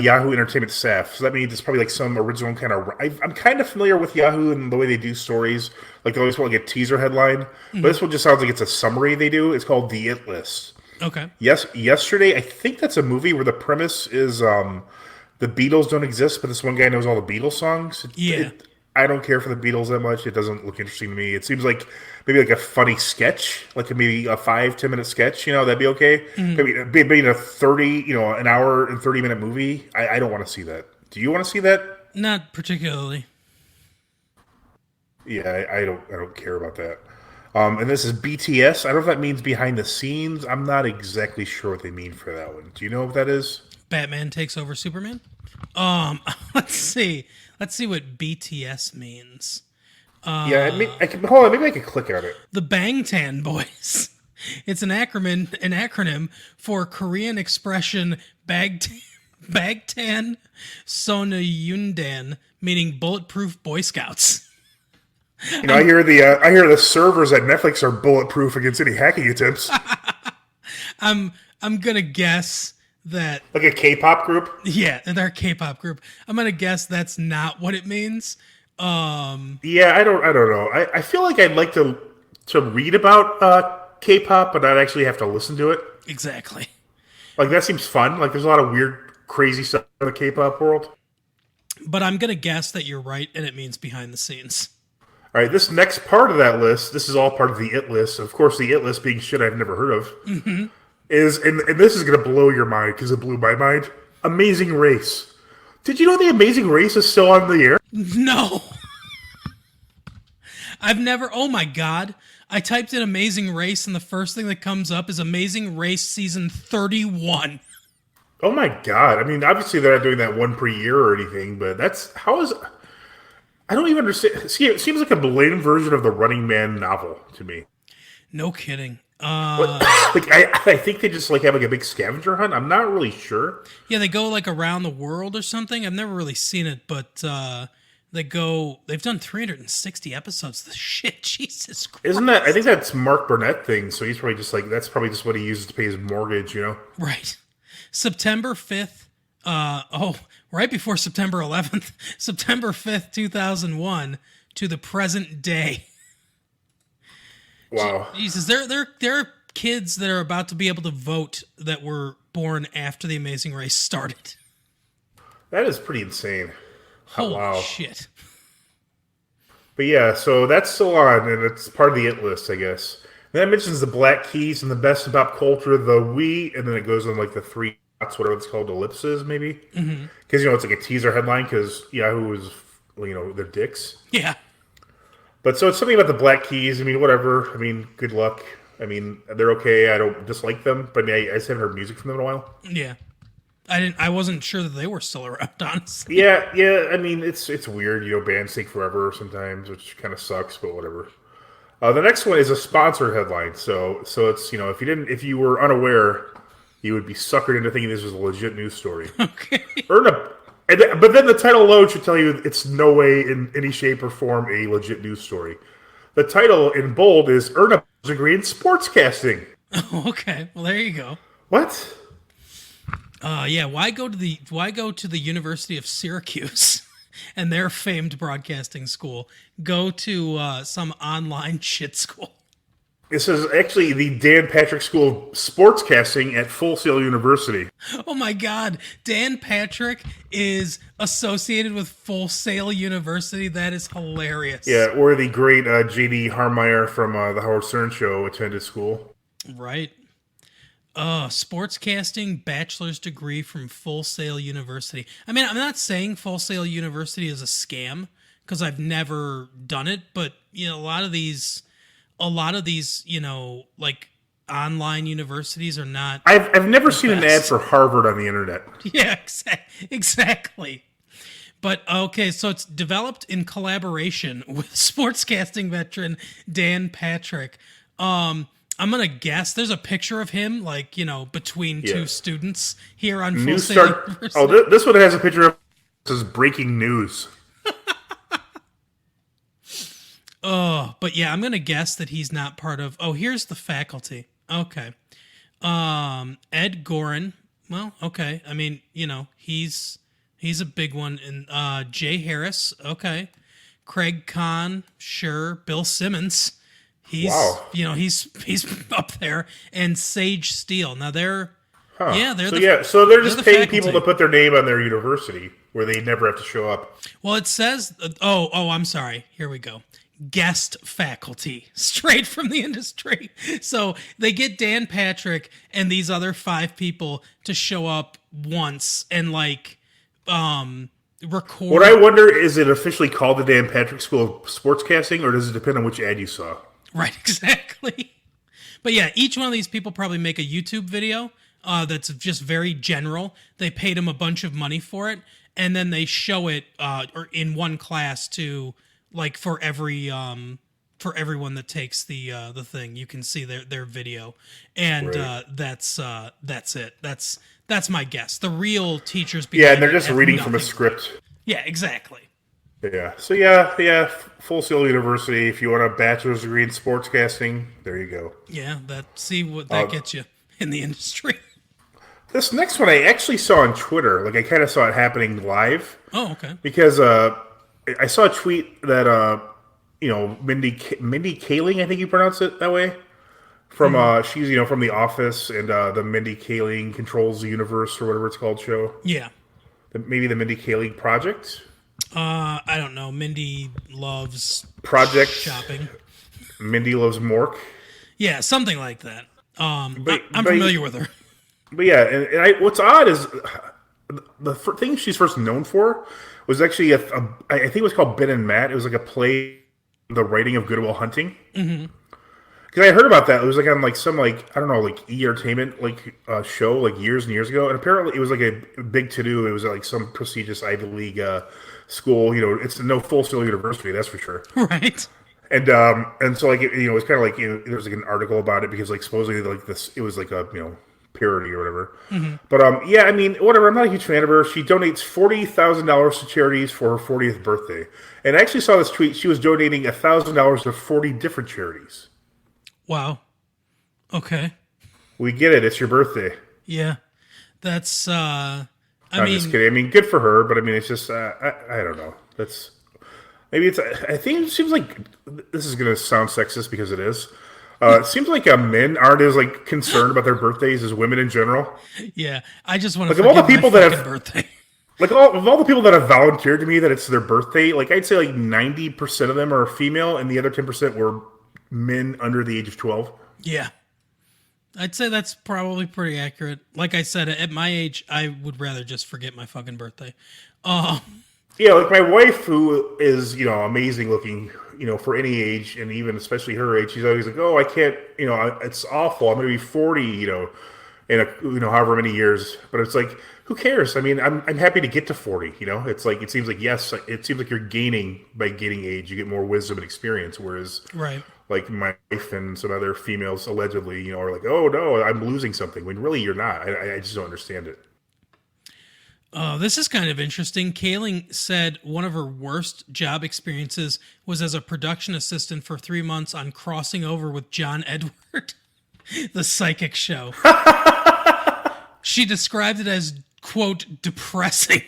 Yahoo Entertainment staff. So that means it's probably like some original kind of. I'm kind of familiar with Yahoo and the way they do stories. Like they always want like a teaser headline. But this one just sounds like it's a summary they do. It's called The It List. Okay. Yes, yesterday I think that's a movie where the premise is the Beatles don't exist, but this one guy knows all the Beatles songs. I don't care for the Beatles that much. It doesn't look interesting to me. It seems like maybe like a funny sketch, like maybe a 5-10 minute sketch. That'd be okay. Maybe in a 30, an hour and 30-minute movie. I don't want to see that. Do you want to see that? Not particularly. Yeah, I don't care about that. And this is BTS. I don't know if that means behind the scenes. I'm not exactly sure what they mean for that one. Do you know what that is? Batman takes over Superman? Let's see. Let's see what BTS means. Yeah, hold on. Maybe I can click on it. The Bangtan Boys. It's an acronym for Korean expression Bagtan Sonayundan, meaning bulletproof Boy Scouts. I hear the servers at Netflix are bulletproof against any hacking attempts. I'm gonna guess that like a K-pop group. Yeah, they're a K-pop group. I'm gonna guess that's not what it means. Yeah, I don't know. I feel like I'd like to read about K-pop, but not actually have to listen to it. Exactly. Like, that seems fun. Like, there's a lot of weird, crazy stuff in the K-pop world. But I'm going to guess that you're right, and it means behind the scenes. All right, this next part of that list, this is all part of the It list. Of course, the It list being shit I've never heard of, is, and this is going to blow your mind because it blew my mind, Amazing Race. Did you know The Amazing Race is still on the air? No. I've never, oh my God. I typed in Amazing Race, and the first thing that comes up is Amazing Race Season 31. Oh my God. I mean, obviously they're not doing that one per year or anything, but I don't even understand. See, it seems like a blatant version of the Running Man novel to me. No kidding. I think they just like have like a big scavenger hunt. I'm not really sure. Yeah, they go like around the world or something. I've never really seen it, but they've done 360 episodes. The shit, Jesus Christ. Isn't that, I think that's Mark Burnett thing, so he's probably just like, that's probably just what he uses to pay his mortgage, you know? Right. September 5th, right before September 11th, September 5th, 2001 to the present day. Wow. Jesus, there are kids that are about to be able to vote that were born after the Amazing Race started. That is pretty insane. Holy shit. But yeah, so that's still on, and it's part of the It list, I guess. And then it mentions the Black Keys and the best in pop culture, the we, and then it goes on like the three dots, whatever it's called, ellipses, maybe? Because, you know, it's like a teaser headline, because Yahoo is, you know, they're dicks. Yeah. But so it's something about the Black Keys. I mean, whatever. I mean, good luck. I mean, they're okay. I don't dislike them, but I just haven't heard music from them in a while. Yeah. I wasn't sure that they were still around, honestly. Yeah. I mean, it's weird. You know, bands take forever sometimes, which kind of sucks, but whatever. The next one is a sponsor headline. So it's, you know, if you were unaware, you would be suckered into thinking this was a legit news story. Okay. But then the title alone should tell you it's no way in any shape or form a legit news story. The title in bold is "Earn a degree in sportscasting." Oh, okay. Well, there you go. What? Yeah. Why go to the University of Syracuse and their famed broadcasting school? Go to some online shit school. This is actually the Dan Patrick School of Sportscasting at Full Sail University. Oh my God. Dan Patrick is associated with Full Sail University. That is hilarious. Yeah, or the great J.D. Harmeyer from the Howard Stern Show attended school. Right. Sportscasting bachelor's degree from Full Sail University. I mean, I'm not saying Full Sail University is a scam because I've never done it, but you know, a lot of these, you know, like online universities are not. I've never seen an ad for Harvard on the internet. Yeah, exactly. But okay, so it's developed in collaboration with sportscasting veteran Dan Patrick. I'm gonna guess there's a picture of him, like, you know, between two students here on Full Sail University. Oh, this one has a picture of this is breaking news. But yeah, I'm gonna guess that he's not part of. Oh, here's the faculty. Okay, Ed Gorin. Well, okay. I mean, you know, he's a big one. And Jay Harris. Okay, Craig Kahn. Sure. Bill Simmons. He's he's up there. And Sage Steele. Now they're so they're just paying faculty. people to put their name on their university where they never have to show up. Well, it says. I'm sorry. Here we go. Guest faculty straight from the industry. So they get Dan Patrick and these other 5 people to show up once and like record. What I wonder is it officially called the Dan Patrick School of Sportscasting, or does it depend on which ad you saw? Right, exactly. But yeah, each one of these people probably make a YouTube video that's just very general. They paid him a bunch of money for it, and then they show it or in one class to. Like for everyone that takes the thing, you can see their video, and that's it. That's my guess. The real teachers. Yeah, and they're just reading from a script. Yeah, exactly. Yeah. So yeah. Full Sail University. If you want a bachelor's degree in sportscasting, there you go. Yeah, see what that gets you in the industry. This next one I actually saw on Twitter. Like I kind of saw it happening live. Oh, okay. Because I saw a tweet that Mindy Kaling, I think you pronounce it that way, from she's from The Office and the Mindy Kaling Controls the Universe or whatever it's called show. Yeah. Maybe the Mindy Kaling Project. I don't know. Mindy loves Project shopping. Mindy Loves Mork. Yeah, something like that. I'm But familiar with her. But yeah, and what's odd is the thing she's first known for was actually I think it was called Ben and Matt. It was like a play, the writing of Good Will Hunting. Mm-hmm. Because I heard about that. It was like on like some like I don't know like E-Entertainment like show like years and years ago, and apparently it was like a big to do. It was like some prestigious Ivy League school. It's no Full Sail University, that's for sure. Right. And so like it was kind of like there was like an article about it because like supposedly like this it was like a parody or whatever. Mm-hmm. But yeah, I mean whatever. I'm not a huge fan of her. She donates $40,000 to charities for her 40th birthday, and I actually saw this tweet. She was donating $1,000 to 40 different charities. Wow. Okay. We get it. It's your birthday. Yeah. That's I'm just kidding. I mean, good for her, but I mean, it's just I don't know. That's maybe it's. I think it seems like this is going to sound sexist because it is. It seems like men aren't as like concerned about their birthdays as women in general. Yeah, I just want to like of all the people that have birthday. Like of all the people that have volunteered to me that it's their birthday, like I'd say like 90% of them are female, and the other 10% were men under the age of 12. Yeah. I'd say that's probably pretty accurate. Like I said, at my age, I would rather just forget my fucking birthday. Yeah, like my wife, who is, amazing looking, for any age, and even especially her age, she's always like, oh, I can't, it's awful. I'm going to be 40, in however many years. But it's like, who cares? I mean, I'm happy to get to 40, It's like, it seems like you're gaining by gaining age. You get more wisdom and experience, whereas... Right. Like my wife and some other females allegedly, are like, oh no, I'm losing something. When really you're not. I just don't understand it. This is kind of interesting. Kaling said one of her worst job experiences was as a production assistant for 3 months on Crossing Over with John Edward, the psychic show. She described it as, quote, depressing.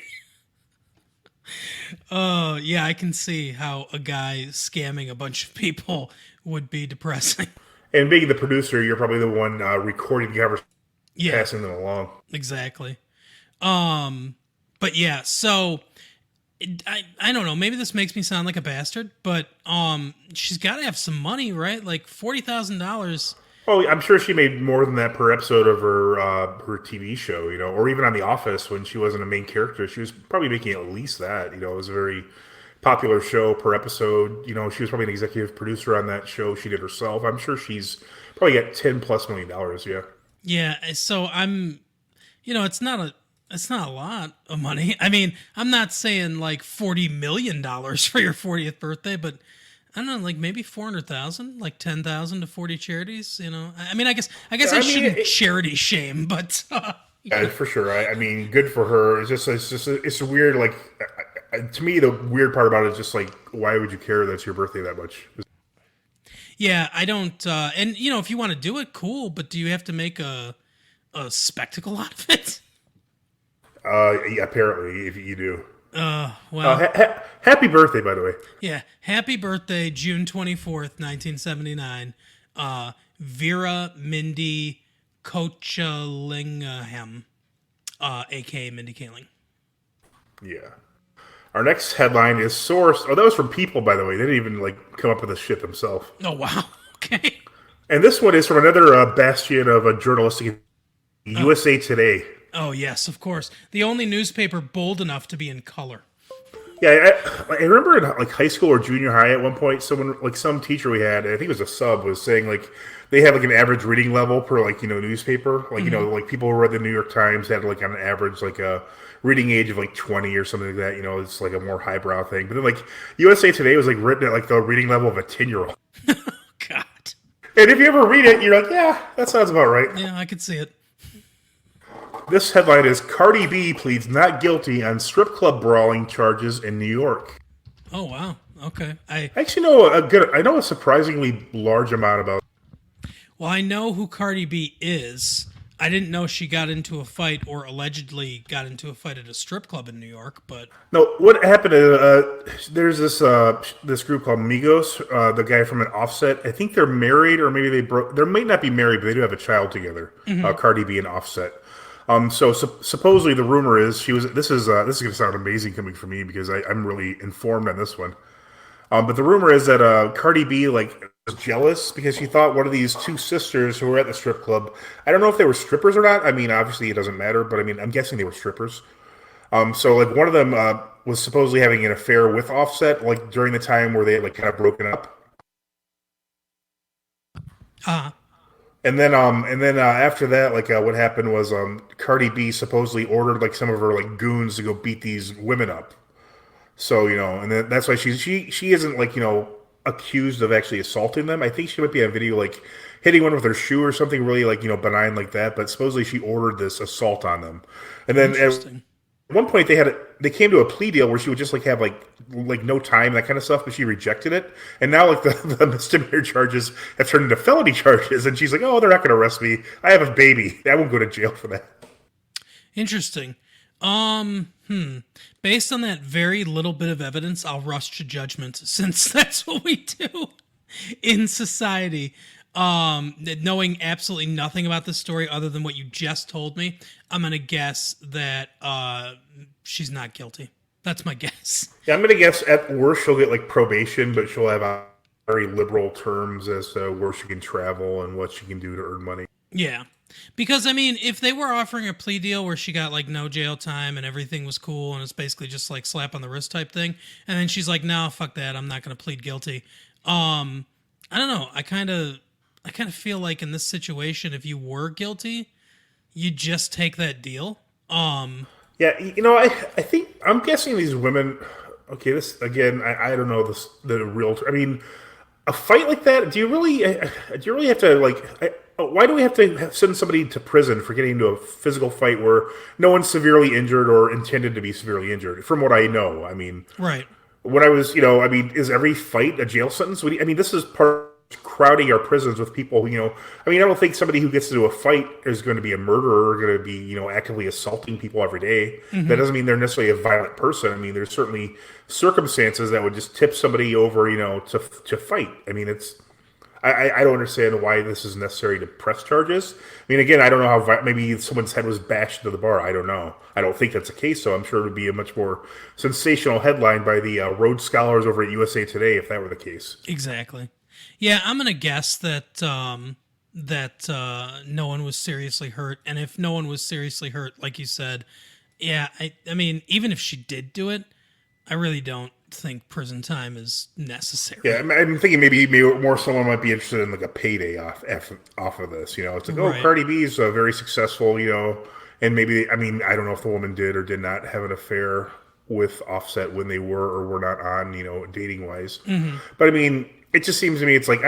Yeah, I can see how a guy scamming a bunch of people would be depressing. And being the producer, you're probably the one recording the conversation, passing them along. Exactly. But yeah, so I don't know. Maybe this makes me sound like a bastard, but she's got to have some money, right? Like $40,000. Oh, I'm sure she made more than that per episode of her TV show, or even on The Office when she wasn't a main character. She was probably making at least that. It was a very popular show per episode. She was probably an executive producer on that show. She did herself. I'm sure she's probably got $10+ million. Yeah. Yeah. So I'm, it's not a lot of money. I mean, I'm not saying like $40 million for your 40th birthday, but I don't know, like maybe 400,000, like 10,000 to 40 charities. I mean, I guess I shouldn't charity shame, but yeah, for sure. I mean, good for her. It's weird. Like to me, the weird part about it is just like, why would you care that's your birthday that much? Yeah, I don't. And if you want to do it, cool. But do you have to make a spectacle out of it? Yeah, apparently, if you do. Well. Happy birthday, by the way. Yeah, happy birthday, June 24th, 1979. Vera Mindy Kochalingham, a.k.a. Mindy Kaling. Yeah. Our next headline is sourced. Oh, that was from People, by the way. They didn't even come up with this shit themselves. Oh, wow. Okay. And this one is from another bastion of a journalistic USA Today. Oh, yes, of course. The only newspaper bold enough to be in color. Yeah, I remember in high school or junior high at one point, some teacher we had, I think it was a sub, was saying they had an average reading level per newspaper. People who read the New York Times had on an average a reading age of 20 or something like that. It's a more highbrow thing. But then USA Today was written at the reading level of a 10-year-old. God. And if you ever read it, you're like, yeah, that sounds about right. Yeah, I could see it. This headline is Cardi B pleads not guilty on strip club brawling charges in New York. Oh, wow. Okay. I actually know a surprisingly large amount about. Well, I know who Cardi B is. I didn't know she got into a fight or allegedly got into a fight at a strip club in New York, but No, what happened? There's this group called Migos. The guy from an Offset. I think they're married, or maybe they broke. They might not be married, but they do have a child together. Cardi B and Offset. Supposedly the rumor is she was. This is going to sound amazing coming from me because I'm really informed on this one. But the rumor is that Cardi B was jealous because she thought one of these two sisters who were at the strip club. I don't know if they were strippers or not. I mean, obviously it doesn't matter, but I mean, I'm guessing they were strippers. One of them was supposedly having an affair with Offset, during the time where they had kind of broken up. And then after that, what happened was Cardi B supposedly ordered some of her goons to go beat these women up. So and that's why she isn't accused of actually assaulting them. I think she might be on video hitting one with her shoe or something really benign like that. But supposedly she ordered this assault on them, and then at one point they came to a plea deal where she would just have no time, that kind of stuff, but she rejected it. And now the misdemeanor charges have turned into felony charges, and she's like, oh, they're not going to arrest me. I have a baby. I won't go to jail for that. interesting. Based on that very little bit of evidence, I'll rush to judgment since that's what we do in society. Knowing absolutely nothing about this story other than what you just told me, I'm going to guess that she's not guilty. That's my guess. Yeah, I'm going to guess at worst she'll get probation, but she'll have very liberal terms as to where she can travel and what she can do to earn money. Yeah. Because, I mean, if they were offering a plea deal where she got, no jail time and everything was cool and it's basically just, slap on the wrist type thing, and then she's like, no, fuck that, I'm not going to plead guilty. I don't know. I kind of feel like in this situation, if you were guilty, you just take that deal. Yeah, I think, I'm guessing these women, okay, this, again, I don't know the real, I mean, a fight like that, do you really have to, why do we have to send somebody to prison for getting into a physical fight where no one's severely injured or intended to be severely injured? From what I know, I mean, right. When I was, is every fight a jail sentence? This is part of crowding our prisons with people who, I don't think somebody who gets into a fight is going to be a murderer or going to be, actively assaulting people every day. Mm-hmm. That doesn't mean they're necessarily a violent person. I mean, there's certainly circumstances that would just tip somebody over, to fight. I mean, I don't understand why this is necessary to press charges. I mean, again, I don't know how maybe someone's head was bashed into the bar. I don't know. I don't think that's the case, so I'm sure it would be a much more sensational headline by the Rhodes Scholars over at USA Today if that were the case. Exactly. Yeah, I'm gonna guess that no one was seriously hurt, and if no one was seriously hurt, like you said, yeah, I mean, even if she did do it, I really don't think prison time is necessary. Yeah, I'm thinking maybe more someone might be interested in a payday off of this. It's like, right. Cardi B's very successful, and maybe, I don't know if the woman did or did not have an affair with Offset when they were or were not on, dating wise. Mm-hmm. But it just seems to me it's like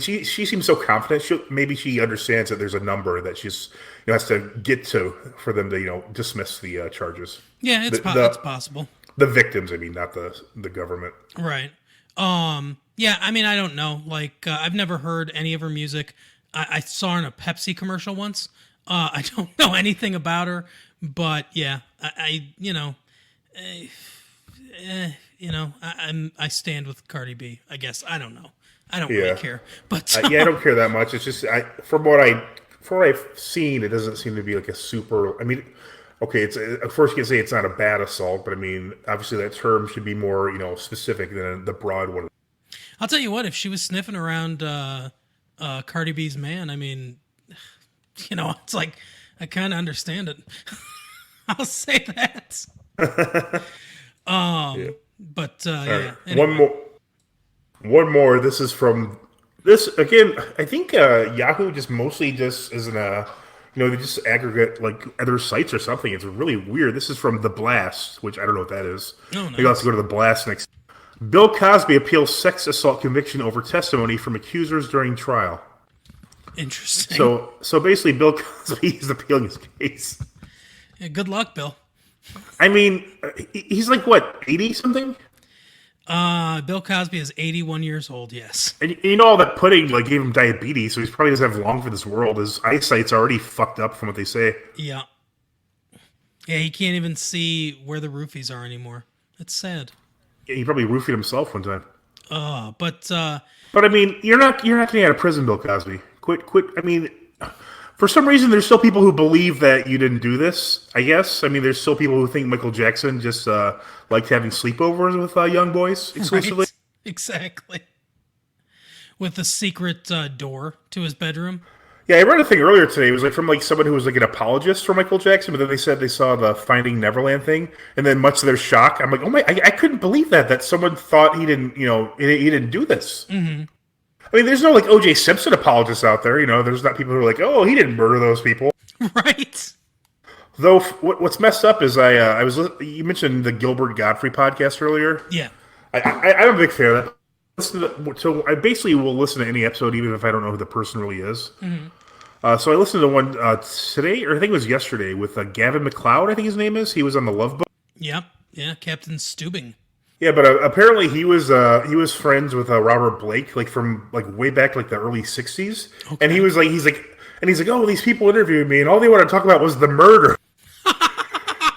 she seems so confident. Maybe she understands that there's a number that she's has to get to for them to dismiss the charges. Yeah, it's possible. The victims, not the government. Right. Yeah, I don't know. I've never heard any of her music. I saw her in a Pepsi commercial once. I don't know anything about her, but yeah, I stand with Cardi B, I guess. I don't know. I don't really care. But I don't care that much. It's just from what I've seen, it doesn't seem to be a super. Okay, it's of course you can say it's not a bad assault, but obviously that term should be more specific than the broad one. I'll tell you what, if she was sniffing around Cardi B's man, it's like I kind of understand it. I'll say that. Yeah. But yeah. Anyway. One more. This is from this again. I think Yahoo just mostly just isn't they just aggregate other sites or something. It's really weird. This is from The Blast, which I don't know what that is. Oh, nice. Maybe I'll have to go to The Blast next. Bill Cosby appeals sex assault conviction over testimony from accusers during trial. Interesting. So basically, Bill Cosby is appealing his case. Yeah, good luck, Bill. He's what, 80 something? Bill Cosby is 81 years old, yes. And you know all that pudding like gave him diabetes, so he probably doesn't have long for this world. His eyesight's already fucked up from what they say. Yeah. Yeah, he can't even see where the roofies are anymore. It's sad. Yeah, he probably roofied himself one time. But I mean, you're not getting out of prison, Bill Cosby. Quit. I mean, for some reason, there's still people who believe that you didn't do this. I guess. I mean, there's still people who think Michael Jackson just liked having sleepovers with young boys exclusively. Right, exactly. With the secret door to his bedroom. Yeah, I read a thing earlier today. It was like from like someone who was like an apologist for Michael Jackson, but then they said they saw the Finding Neverland thing, and then much to their shock, I'm like, oh my, I couldn't believe that someone thought he didn't, he didn't do this. Mm-hmm. I mean, there's no like O.J. Simpson apologists out there. There's not people who are like, oh, he didn't murder those people. Right. Though what's messed up is you mentioned the Gilbert Gottfried podcast earlier. Yeah. I'm a big fan of that. So I basically will listen to any episode, even if I don't know who the person really is. Mm-hmm. So I listened to one today, or I think it was yesterday, with Gavin MacLeod, I think his name is. He was on the Love Boat. Yep. Yeah, Captain Steubing. Yeah, but apparently he was friends with Robert Blake, like from like way back like the early '60s, okay. And he's like, oh, these people interviewed me, and all they wanted to talk about was the murder.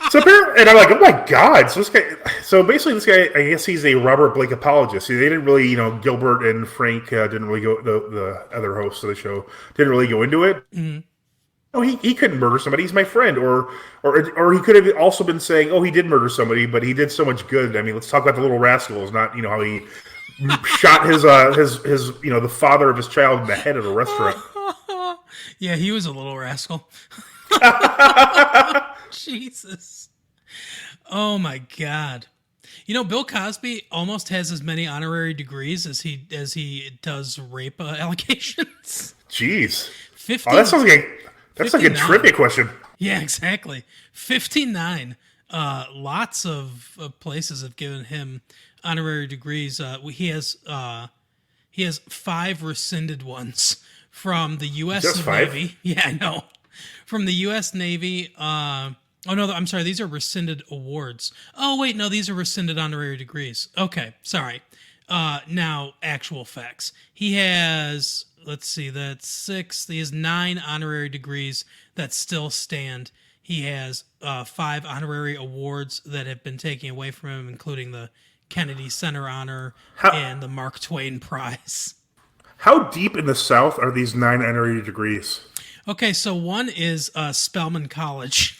So apparently, and I'm like, oh my god! So basically, this guy, I guess he's a Robert Blake apologist. They didn't really, Gilbert and Frank didn't really go. The other hosts of the show didn't really go into it. Mm-hmm. Oh, he couldn't murder somebody. He's my friend, or he could have also been saying, oh, he did murder somebody, but he did so much good. I mean, let's talk about the little rascals, not how he shot his the father of his child in the head at a restaurant. Yeah, he was a little rascal. Jesus. Oh my God. Bill Cosby almost has as many honorary degrees as he does rape allegations. Jeez. 15, oh, that sounds like a trivia question. Yeah, exactly. 59. Lots of places have given him honorary degrees. He has 5 rescinded ones from the U.S. Just 5? Navy. Yeah, I know. From the U.S. Navy. Oh, no, I'm sorry. These are rescinded awards. Oh, wait, no, these are rescinded honorary degrees. Okay, sorry. Now, actual facts. He has, let's see, that's 6. He has 9 honorary degrees that still stand. He has 5 honorary awards that have been taken away from him, including the Kennedy Center Honor and the Mark Twain Prize. How deep in the South are these 9 honorary degrees? Okay, so one is Spelman College.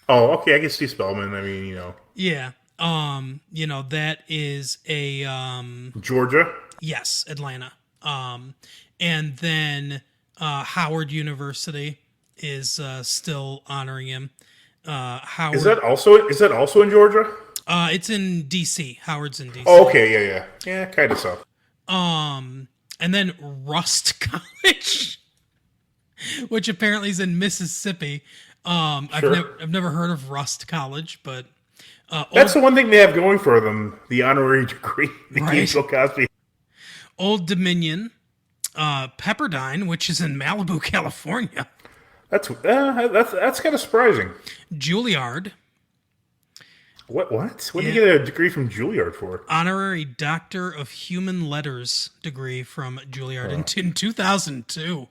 Oh, okay, I can see Spelman. I mean, Yeah. That is a Georgia? Yes, Atlanta. And then Howard University is still honoring him. Howard Is that also in Georgia? It's in DC. Howard's in DC. Oh, okay, yeah. Yeah, kind of so. And then Rust College, which apparently is in Mississippi. Sure. I've never heard of Rust College, but that's the one thing they have going for them: the honorary degree. Right. Bill Cosby. Old Dominion, Pepperdine, which is in Malibu, California. That's kind of surprising. Juilliard. What? What did you get a degree from Juilliard for? Honorary Doctor of Human Letters degree from Juilliard in 2002.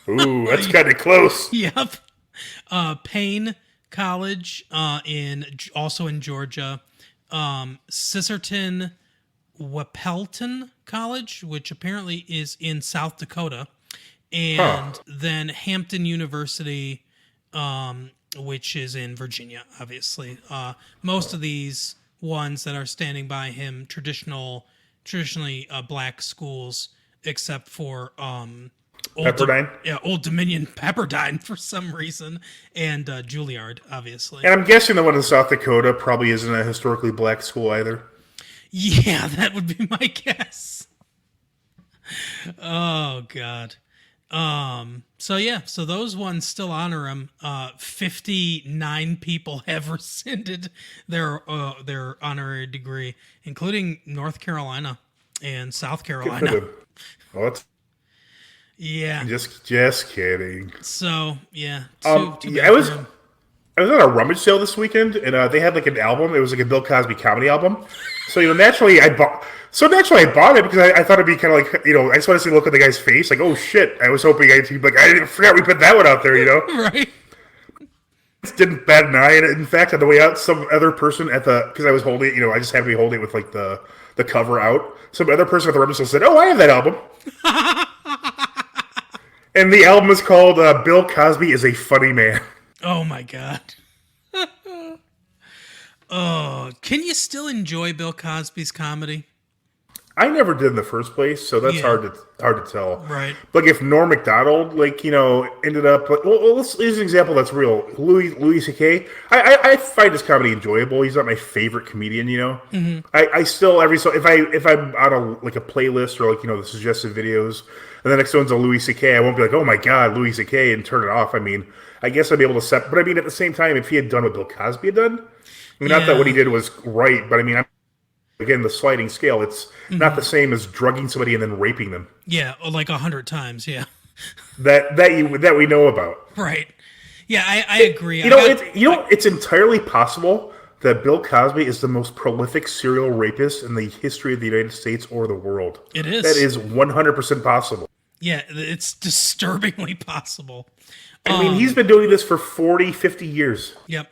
Ooh, that's kind of close. Yep. Payne College also in Georgia. Sisterton Wapelton College, which apparently is in South Dakota, and then Hampton University, which is in Virginia. Obviously, most of these ones that are standing by him traditionally black schools, except for Pepperdine? Old Dominion Pepperdine for some reason, and Juilliard, obviously. And I'm guessing the one in South Dakota probably isn't a historically black school either. Yeah, that would be my guess. Oh, God. So those ones still honor him. 59 people have rescinded their honorary degree, including North Carolina and South Carolina. Oh, that's yeah. Just kidding. So yeah. I was at a rummage sale this weekend, and they had like an album. It was like a Bill Cosby comedy album, So naturally I bought. So naturally I bought it because I thought it'd be kind of like I just want to see the look on the guy's face, like, oh shit! I was hoping I'd be like, I didn't forget we put that one out there, Right. Didn't bat an eye. And in fact, on the way out, some other person because I was holding it, I just happened to be holding it with like the cover out. Some other person at the register said, "Oh, I have that album." And the album is called "Bill Cosby is a Funny Man." Oh my god. Oh, can you still enjoy Bill Cosby's comedy? I never did in the first place, so that's Yeah. hard to tell. Right. Like if Norm Macdonald, ended up let's use an example that's real. Louis C.K. I find his comedy enjoyable. He's not my favorite comedian. Mm-hmm. I still if I'm on a playlist or the suggested videos, and the next one's a Louis C.K., I won't be like, oh my god, Louis C.K. and turn it off. I mean, I guess I'd be able to set, but I mean at the same time, if he had done what Bill Cosby had done, not that what he did was right, but I mean again, the sliding scale, it's not the same as drugging somebody and then raping them. Yeah, like 100 times, yeah. That we know about. Right. Yeah, I agree. It's entirely possible that Bill Cosby is the most prolific serial rapist in the history of the United States or the world. It is. That is 100% possible. Yeah, it's disturbingly possible. I mean, he's been doing this for 40, 50 years. Yep.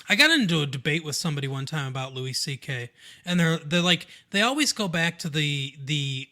I got into a debate with somebody one time about Louis C.K. and they're like they always go back to the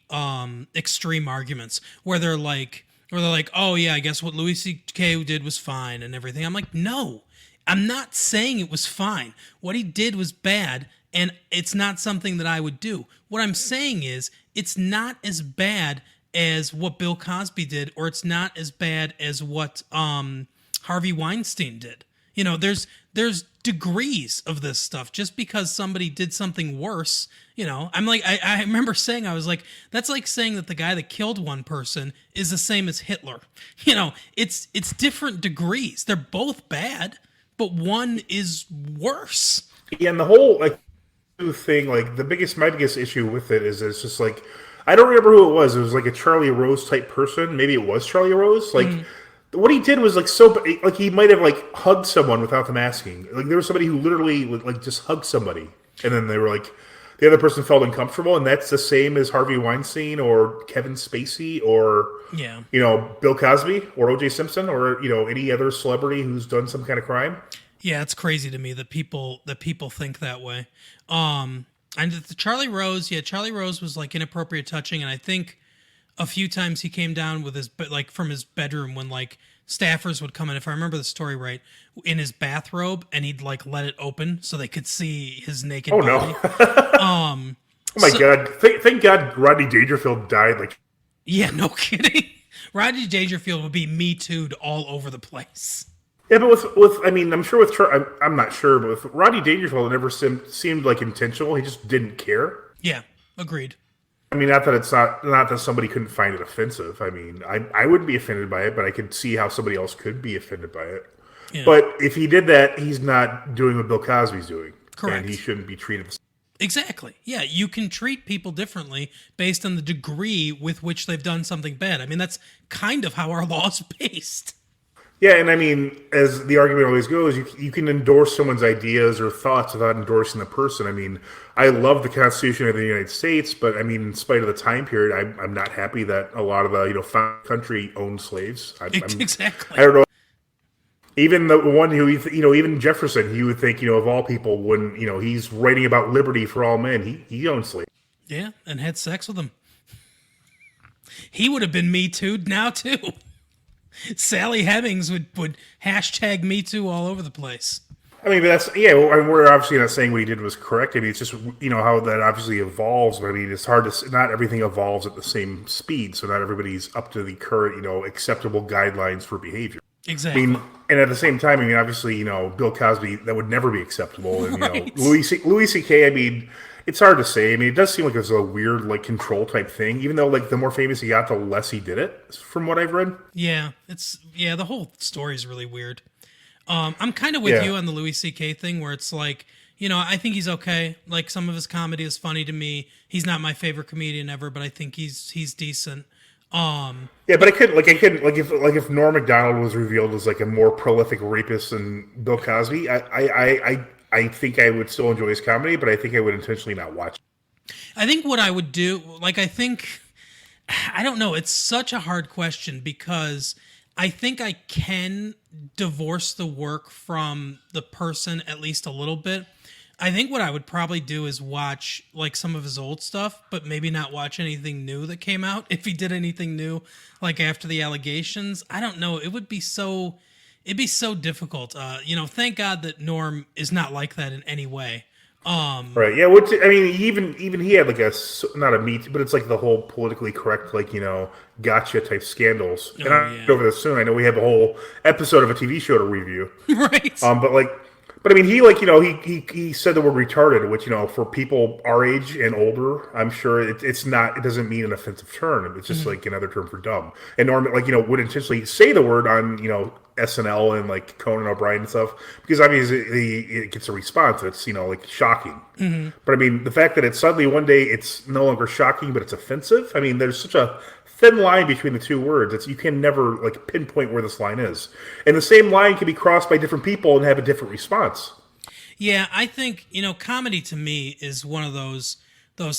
extreme arguments where they're like oh yeah, I guess what Louis C.K. did was fine and everything. I'm like, no, I'm not saying it was fine. What he did was bad and it's not something that I would do. What I'm saying is it's not as bad as what Bill Cosby did, or it's not as bad as what Harvey Weinstein did. There's degrees of this stuff. Just because somebody did something worse, I'm like, I remember saying, I was like, that's like saying that the guy that killed one person is the same as Hitler. It's different degrees. They're both bad, but one is worse. Yeah, and the whole thing, my biggest issue with it is it's just like, I don't remember who it was. It was like a Charlie Rose type person. Maybe it was Charlie Rose. What he did was he might have hugged someone without them asking. There was somebody who literally just hugged somebody, and then they were the other person felt uncomfortable, and that's the same as Harvey Weinstein or Kevin Spacey or Bill Cosby or O.J. Simpson or any other celebrity who's done some kind of crime. Yeah, it's crazy to me that people think that way. And the Charlie Rose was inappropriate touching, and I think a few times he came down with from his bedroom when staffers would come in, if I remember the story right, in his bathrobe, and he'd let it open so they could see his naked body. No. Oh my God. Thank God Rodney Dangerfield died. Yeah, no kidding. Rodney Dangerfield would be Me Too'd all over the place. Yeah, but I'm sure I'm not sure, but with Rodney Dangerfield, it never seemed intentional. He just didn't care. Yeah, agreed. I mean, not that somebody couldn't find it offensive. I mean, I wouldn't be offended by it, but I could see how somebody else could be offended by it. Yeah. But if he did that, he's not doing what Bill Cosby's doing. Correct. And he shouldn't be treated the same. Exactly. Yeah, you can treat people differently based on the degree with which they've done something bad. I mean, that's kind of how our law's based. Yeah, and I mean, as the argument always goes, you can endorse someone's ideas or thoughts without endorsing the person. I mean, I love the Constitution of the United States, but I mean, in spite of the time period, I'm not happy that a lot of the country owned slaves. Exactly. I don't know. Even the one who even Jefferson, he would think of all people when he's writing about liberty for all men. He owned slaves. Yeah, and had sex with them. He would have been Me Too'd now too. Sally Hemings would hashtag Me Too all over the place. I mean, we're obviously not saying what he did was correct. I mean, it's just, how that obviously evolves. But I mean, it's hard to, not everything evolves at the same speed. So not everybody's up to the current, acceptable guidelines for behavior. Exactly. I mean, and at the same time, I mean, obviously, Bill Cosby, that would never be acceptable. And, right. Louis C.K., I mean, it's hard to say. I mean, it does seem like it's a weird, control type thing, even though, the more famous he got, the less he did it, from what I've read. Yeah, the whole story is really weird. I'm kind of with you on the Louis C.K. thing, where it's I think he's okay. Some of his comedy is funny to me. He's not my favorite comedian ever, but I think he's decent. Yeah, but I couldn't if Norm Macdonald was revealed as a more prolific rapist than Bill Cosby, I I think I would still enjoy his comedy, but I think I would intentionally not watch it. I think what I would do, like, I don't know. It's such a hard question because I think I can divorce the work from the person at least a little bit. I think what I would probably do is watch like some of his old stuff, but maybe not watch anything new that came out. If he did anything new, like after the allegations, I don't know. It'd be so difficult. Thank God that Norm is not like that in any way. Right. Yeah. Which I mean, even he had like not a meet, but it's like the whole politically correct, like gotcha type scandals. And I'll go over this soon. I know we have a whole episode of a TV show to review. Right. But I mean, he he said the word retarded, which for people our age and older, I'm sure it's not. It doesn't mean an offensive term. It's just like another term for dumb. And Norm would intentionally say the word on SNL and like Conan O'Brien and stuff because obviously it gets a response that's like shocking. Mm-hmm. But I mean, the fact that it's suddenly one day it's no longer shocking, but it's offensive. I mean, there's such a thin line between the two words. You can never like pinpoint where this line is, and the same line can be crossed by different people and have a different response. Yeah, I think comedy to me is one of those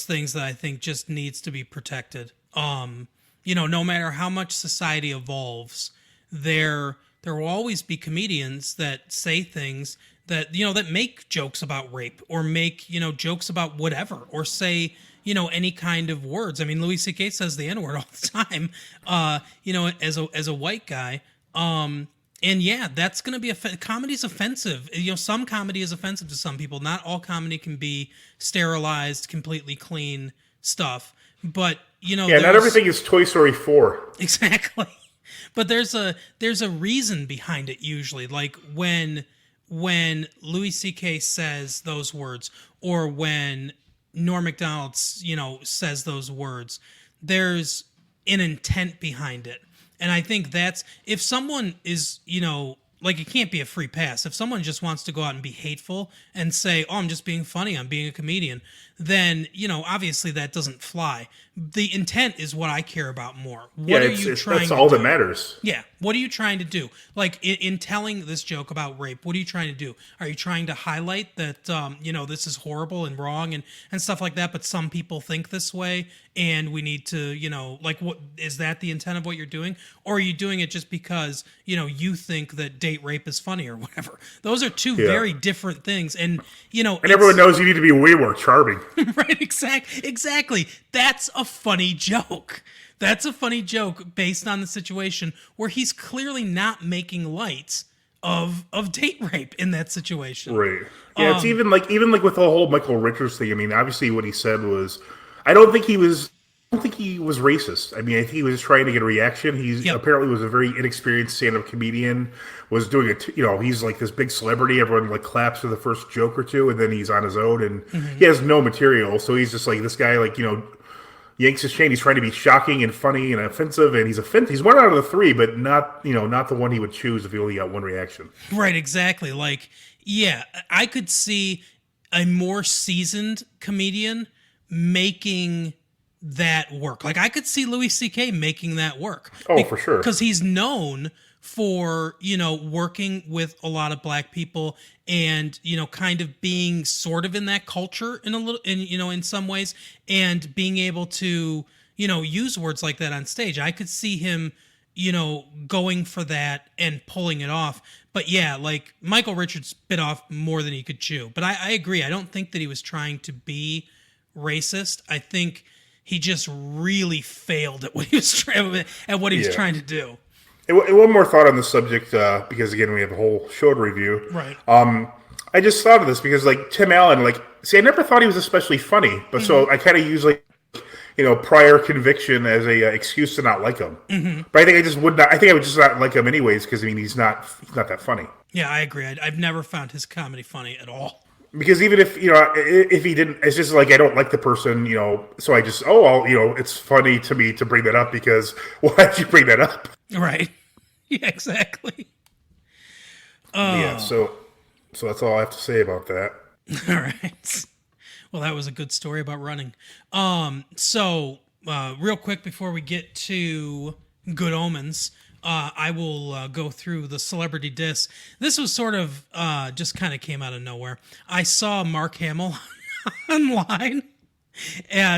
things that I think just needs to be protected. No matter how much society evolves, there will always be comedians that say things that that make jokes about rape or make jokes about whatever or say any kind of words. I mean, Louis C.K. says the N-word all the time, as a white guy. And yeah, that's going to be comedy's offensive. Some comedy is offensive to some people. Not all comedy can be sterilized, completely clean stuff. But not everything is Toy Story 4. Exactly. But there's a reason behind it usually. Like when Louis C.K. says those words, or when Norm Macdonald, says those words, there's an intent behind it. And I think that's, if someone is, like it can't be a free pass. If someone just wants to go out and be hateful and say, oh, I'm just being funny, I'm being a comedian, then, obviously that doesn't fly. The intent is what I care about more. What are you trying to do? That's all that matters. Yeah. What are you trying to do? Like in telling this joke about rape, what are you trying to do? Are you trying to highlight that, this is horrible and wrong and stuff like that, but some people think this way and we need to, what is that the intent of what you're doing? Or are you doing it just because, you think that date rape is funny or whatever? Those are two very different things. And, and everyone knows you need to be way more charming. Right, exactly. That's a funny joke. That's a funny joke based on the situation where he's clearly not making light of date rape in that situation. Right. Yeah, it's even like with the whole Michael Richards thing. I mean, obviously what he said was, I don't think he was racist. I mean, I think he was just trying to get a reaction. He apparently was a very inexperienced stand-up comedian, was doing it, he's like this big celebrity. Everyone like claps for the first joke or two, and then he's on his own, and he has no material. So he's just like this guy, like, yanks his chain. He's trying to be shocking and funny and offensive, and he's offensive. He's one out of the three, but not the one he would choose if he only got one reaction. Right, exactly. Like, yeah, I could see a more seasoned comedian making that work. Like I could see Louis C.K. making that work. Oh, for sure. Because he's known for, working with a lot of black people and, kind of being sort of in that culture in some ways, and being able to, use words like that on stage. I could see him, going for that and pulling it off. But yeah, like Michael Richards bit off more than he could chew. But I agree. I don't think that he was trying to be racist. I think he just really failed at what he was trying to do. And one more thought on the subject, because again we have a whole show to review. Right. I just thought of this because like Tim Allen, I never thought he was especially funny, but so I kind of use prior conviction as a excuse to not like him. Mm-hmm. But I think I just would not. I think I would just not like him anyways because I mean he's not that funny. Yeah, I agree. I've never found his comedy funny at all. Because even if if he didn't, it's just like I don't like the person, So I just it's funny to me to bring that up because why did you bring that up? Right. Yeah, exactly. Yeah. So that's all I have to say about that. All right. Well, that was a good story about running. So real quick before we get to Good Omens, I will go through the celebrity diss. This was sort of just kind of came out of nowhere. I saw Mark Hamill online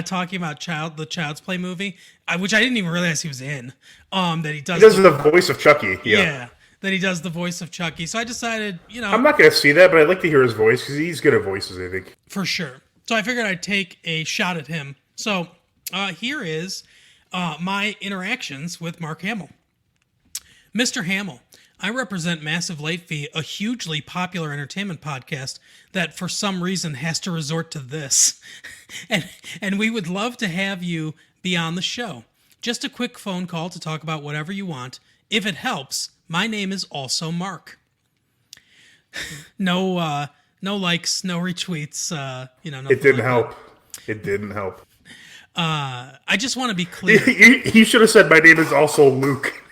talking about the Child's Play movie, which I didn't even realize he was in. That he does the voice of Chucky. Yeah, that he does the voice of Chucky. So I decided, I'm not going to see that, but I'd like to hear his voice because he's good at voices, I think. For sure. So I figured I'd take a shot at him. So here is my interactions with Mark Hamill. Mr. Hamill, I represent Massive Late Fee, a hugely popular entertainment podcast that for some reason has to resort to this. and we would love to have you be on the show. Just a quick phone call to talk about whatever you want. If it helps, my name is also Mark. No likes, no retweets. No. It didn't help. It didn't help. I just want to be clear. He should have said, "My name is also Luke."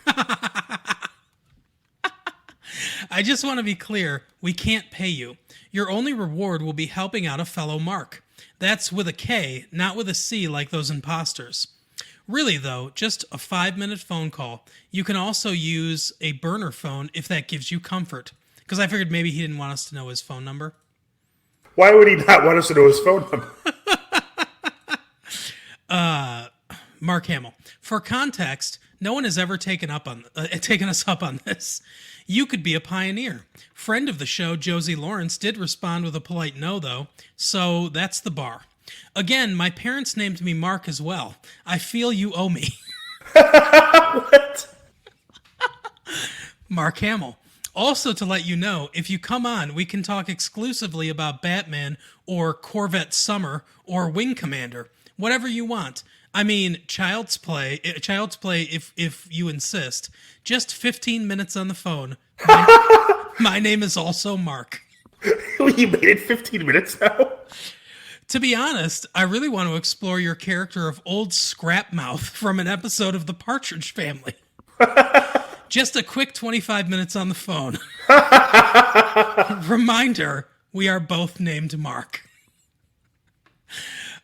I just want to be clear. We can't pay you. Your only reward will be helping out a fellow Mark. That's with a K, not with a C like those imposters. Really, though, just a 5-minute phone call. You can also use a burner phone if that gives you comfort. Because I figured maybe he didn't want us to know his phone number. Why would he not want us to know his phone number? Mark Hamill. For context, no one has ever taken us up on this. You could be a pioneer. Friend of the show, Josie Lawrence, did respond with a polite no, though, so that's the bar. Again, my parents named me Mark as well. I feel you owe me. What? Mark Hamill. Also to let you know, if you come on, we can talk exclusively about Batman or Corvette Summer or Wing Commander. Whatever you want. I mean, Child's Play if you insist. Just 15 minutes on the phone. My name is also Mark. You made it 15 minutes now? To be honest, I really want to explore your character of Old Scrapmouth from an episode of The Partridge Family. Just a quick 25 minutes on the phone. Reminder, we are both named Mark.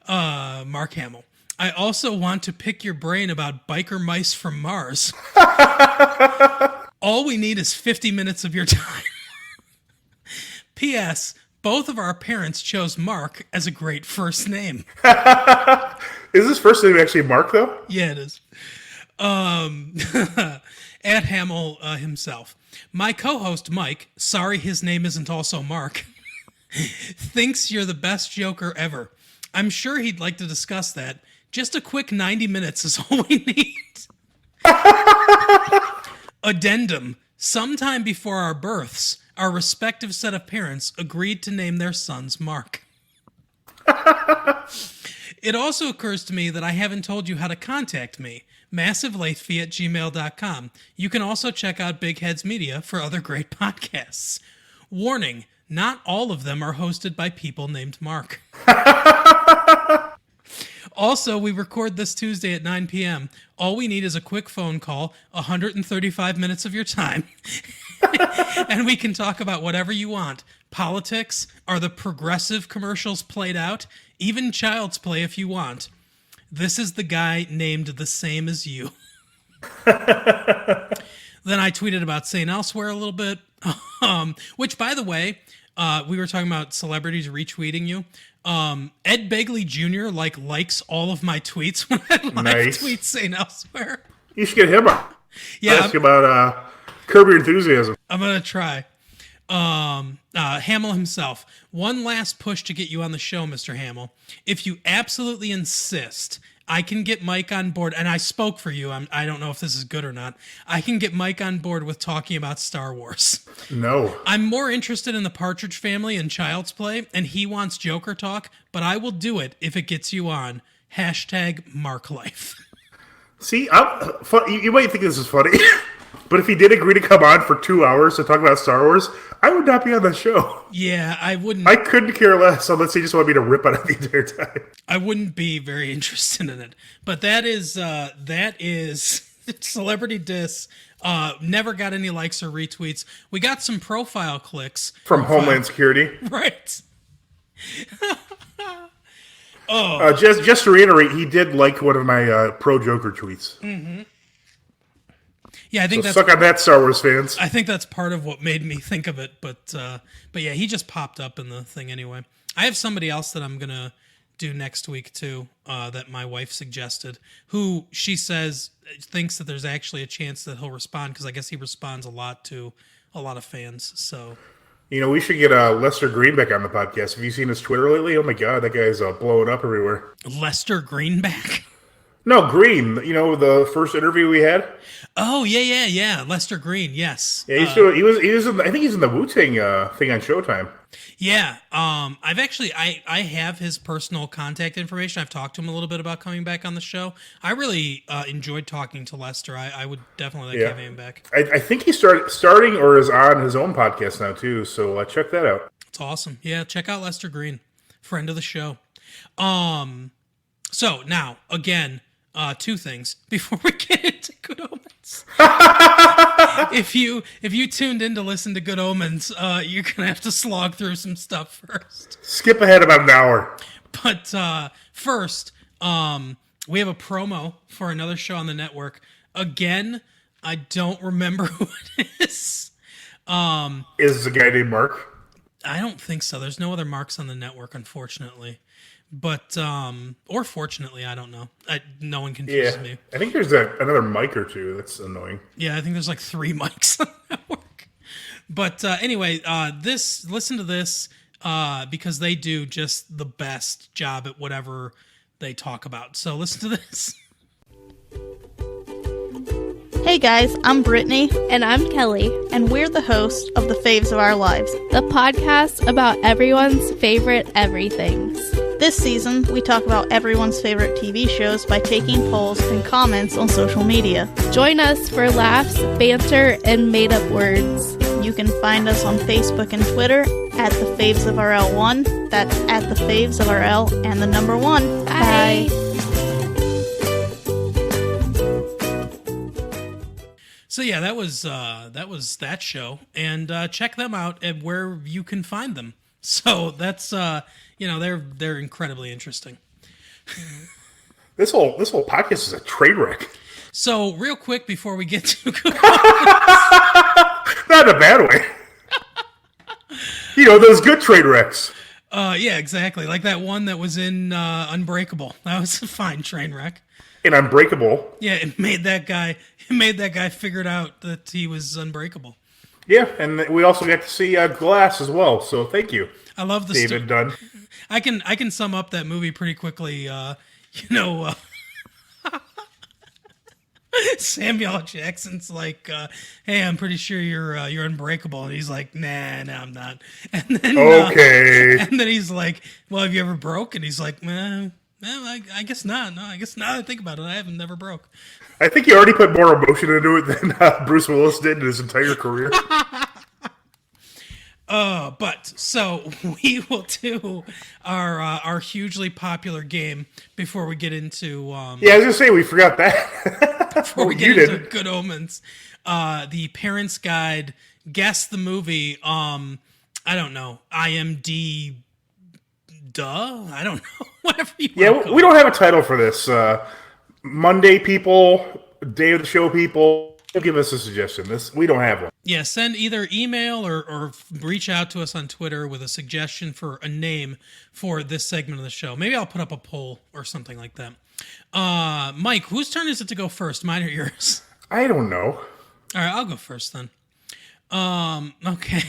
Mark Hamill. I also want to pick your brain about biker mice from Mars. All we need is 50 minutes of your time. P.S. Both of our parents chose Mark as a great first name. Is his first name actually Mark, though? Yeah, it is. At Hamill himself. My co-host, Mike, sorry his name isn't also Mark, thinks you're the best Joker ever. I'm sure he'd like to discuss that. Just a quick 90 minutes is all we need. Addendum. Sometime before our births, our respective set of parents agreed to name their sons Mark. It also occurs to me that I haven't told you how to contact me. MassiveLateFee@gmail.com. You can also check out Big Heads Media for other great podcasts. Warning, not all of them are hosted by people named Mark. Also, we record this Tuesday at 9 p.m. All we need is a quick phone call, 135 minutes of your time, and we can talk about whatever you want. Politics, are the progressive commercials played out, even Child's Play if you want. This is the guy named the same as you. Then I tweeted about St. Elsewhere a little bit, which, by the way, we were talking about celebrities retweeting you. Ed Begley Jr. likes all of my tweets when I live tweet St. Elsewhere. You should get him up. Yeah, ask about Curb Your Enthusiasm. I'm gonna try. Hamill himself. One last push to get you on the show, Mr. Hamill. If you absolutely insist, I can get Mike on board, and I spoke for you. I don't know if this is good or not. I can get Mike on board with talking about Star Wars. No. I'm more interested in the Partridge Family and Child's Play, and he wants Joker talk, but I will do it if it gets you on. #MarkLife. See, you might think this is funny, but if he did agree to come on for 2 hours to talk about Star Wars, I would not be on the show. Yeah, I wouldn't. I couldn't care less unless he just wanted me to rip on it the entire time. I wouldn't be very interested in it. But that is Celebrity Diss. Never got any likes or retweets. We got some profile clicks. From Homeland Security. Right. Just to reiterate, he did like one of my pro-Joker tweets. Mm-hmm. Yeah, I think So that's suck on that, Star Wars fans. I think that's part of what made me think of it, but yeah, he just popped up in the thing anyway. I have somebody else that I'm gonna do next week too, that my wife suggested, who she says thinks that there's actually a chance that he'll respond, because I guess he responds a lot to a lot of fans. So, You know, we should get Lester Greenback on the podcast. Have you seen his Twitter lately? Oh my god, that guy's blowing up everywhere. Lester Greenback. No, Green. You know, the first interview we had. Oh yeah. Lester Green. Yes. Yeah, he was in. I think he's in the Wu-Tang thing on Showtime. Yeah. I've actually I have his personal contact information. I've talked to him a little bit about coming back on the show. I really enjoyed talking to Lester. I would definitely like having him back. I think he starting or is on his own podcast now too. So check that out. It's awesome. Yeah, check out Lester Green, friend of the show. So now again, two things before we get into Good Omens. If you tuned in to listen to Good Omens, you're gonna have to slog through some stuff first. Skip ahead about an hour. But first, we have a promo for another show on the network. Again, I don't remember who it is. Is a guy named Mark? I don't think so. There's no other Marks on the network, unfortunately. But, or fortunately, I don't know. No one confuses me. I think there's another mic or two. That's annoying. Yeah, I think there's like 3 mics on the network. But anyway, listen to this because they do just the best job at whatever they talk about. So listen to this. Hey guys, I'm Brittany. And I'm Kelly. And we're the hosts of The Faves of Our Lives, the podcast about everyone's favorite everythings. This season, we talk about everyone's favorite TV shows by taking polls and comments on social media. Join us for laughs, banter, and made-up words. You can find us on Facebook and Twitter at The Faves of RL1. That's at The Faves of RL and the number 1. Bye. So yeah, that was that show, and check them out at where you can find them. So that's they're incredibly interesting. This whole podcast is a train wreck. So real quick before we get to Not in a bad way. Those good train wrecks. Yeah, exactly. Like that one that was in Unbreakable. That was a fine train wreck. In Unbreakable. Yeah, it made that guy figured out that he was unbreakable. Yeah, and we also got to see Glass as well. So thank you. I love the David Dunn. I can sum up that movie pretty quickly. Samuel L. Jackson's like, "Hey, I'm pretty sure you're unbreakable," and he's like, "Nah, I'm not." And then and then he's like, "Well, have you ever broke?" And he's like, "No, I guess not. No, I guess now that I think about it, I haven't never broke." I think he already put more emotion into it than Bruce Willis did in his entire career. But so we will do our hugely popular game before we get into. Yeah, I was gonna say we forgot that. Before we get into Good Omens, the Parents Guide. Guess the movie. I don't know. IMDb. I don't know. Whatever you. Yeah, we don't have a title for this. Monday people, day of the show people. Give us a suggestion. We don't have one. Yeah, send either email or reach out to us on Twitter with a suggestion for a name for this segment of the show. Maybe I'll put up a poll or something like that. Mike, whose turn is it to go first? Mine or yours? I don't know. All right, I'll go first then. Okay.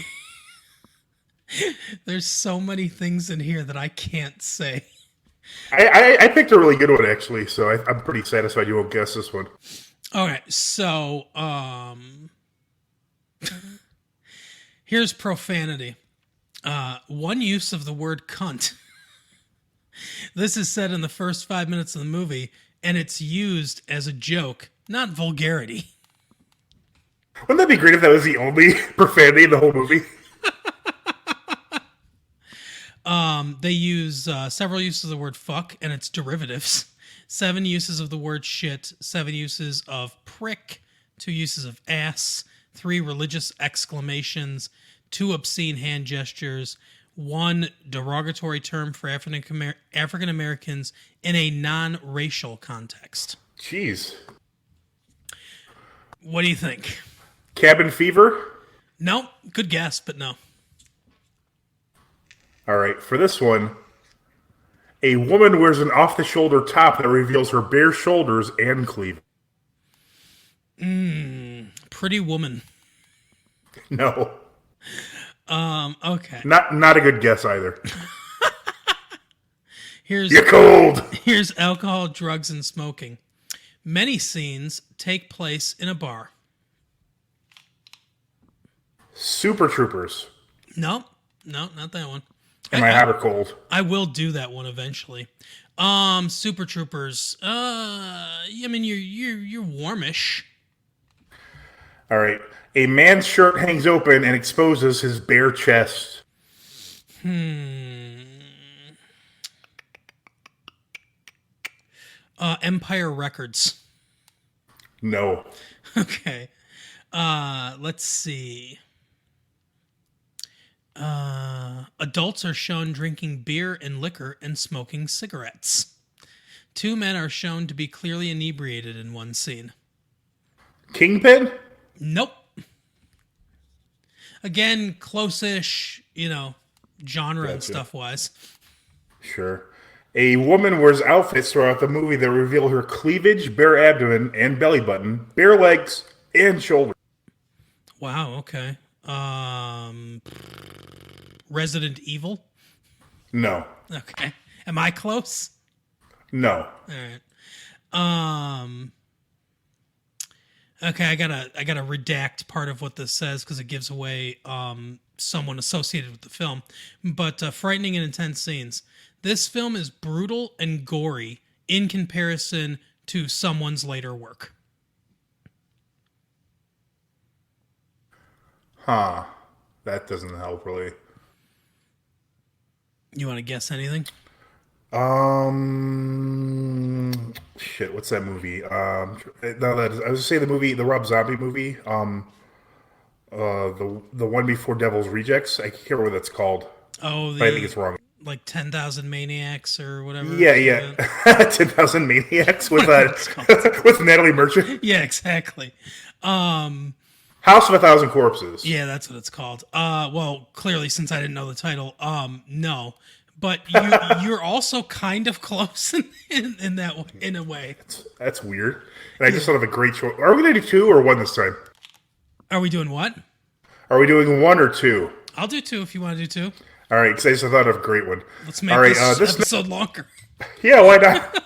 There's so many things in here that I can't say. I picked a really good one, actually, so I'm pretty satisfied you won't guess this one. Okay, so here's profanity. One use of the word cunt. This is said in the first 5 minutes of the movie, and it's used as a joke, not vulgarity. Wouldn't that be great if that was the only profanity in the whole movie? They use several uses of the word fuck and its derivatives. 7 uses of the word shit, 7 uses of prick, 2 uses of ass, 3 religious exclamations, 2 obscene hand gestures, 1 derogatory term for African Americans in a non-racial context. Jeez. What do you think? Cabin Fever? No, good guess, but no. All right, for this one, a woman wears an off-the-shoulder top that reveals her bare shoulders and cleavage. Pretty Woman. No. Okay. Not a good guess either. You're cold. Here's alcohol, drugs, and smoking. Many scenes take place in a bar. Super Troopers. No, not that one. Am I hot or cold? I will do that one eventually. Super Troopers. I mean, you're warmish. All right. A man's shirt hangs open and exposes his bare chest. Empire Records. No. Okay. Let's see. Adults are shown drinking beer and liquor and smoking cigarettes. Two men are shown to be clearly inebriated in one scene. Kingpin? Nope. Again, close-ish, genre and stuff-wise. Sure. A woman wears outfits throughout the movie that reveal her cleavage, bare abdomen, and belly button, bare legs, and shoulders. Wow, okay. Resident Evil? No. Okay. Am I close? No. All right. Okay, I gotta redact part of what this says because it gives away someone associated with the film. But frightening and intense scenes. This film is brutal and gory in comparison to someone's later work. Huh. That doesn't help really. You want to guess anything? Shit. What's that movie? I was gonna say the Rob Zombie movie. The one before Devil's Rejects. I can't remember what that's called. Oh, but I think it's wrong. Like 10,000 Maniacs or whatever. Yeah. 10,000 Maniacs with with Natalie Merchant. Yeah, exactly. House of a Thousand Corpses. Yeah, that's what it's called. Well, clearly, since I didn't know the title, no. But you're also kind of close in that in a way. That's weird. And I just thought of a great choice. Are we going to do 2 or 1 this time? Are we doing what? Are we doing 1 or 2? I'll do 2 if you want to do 2. All right, because I just thought of a great one. Let's make this episode longer. Yeah, why not?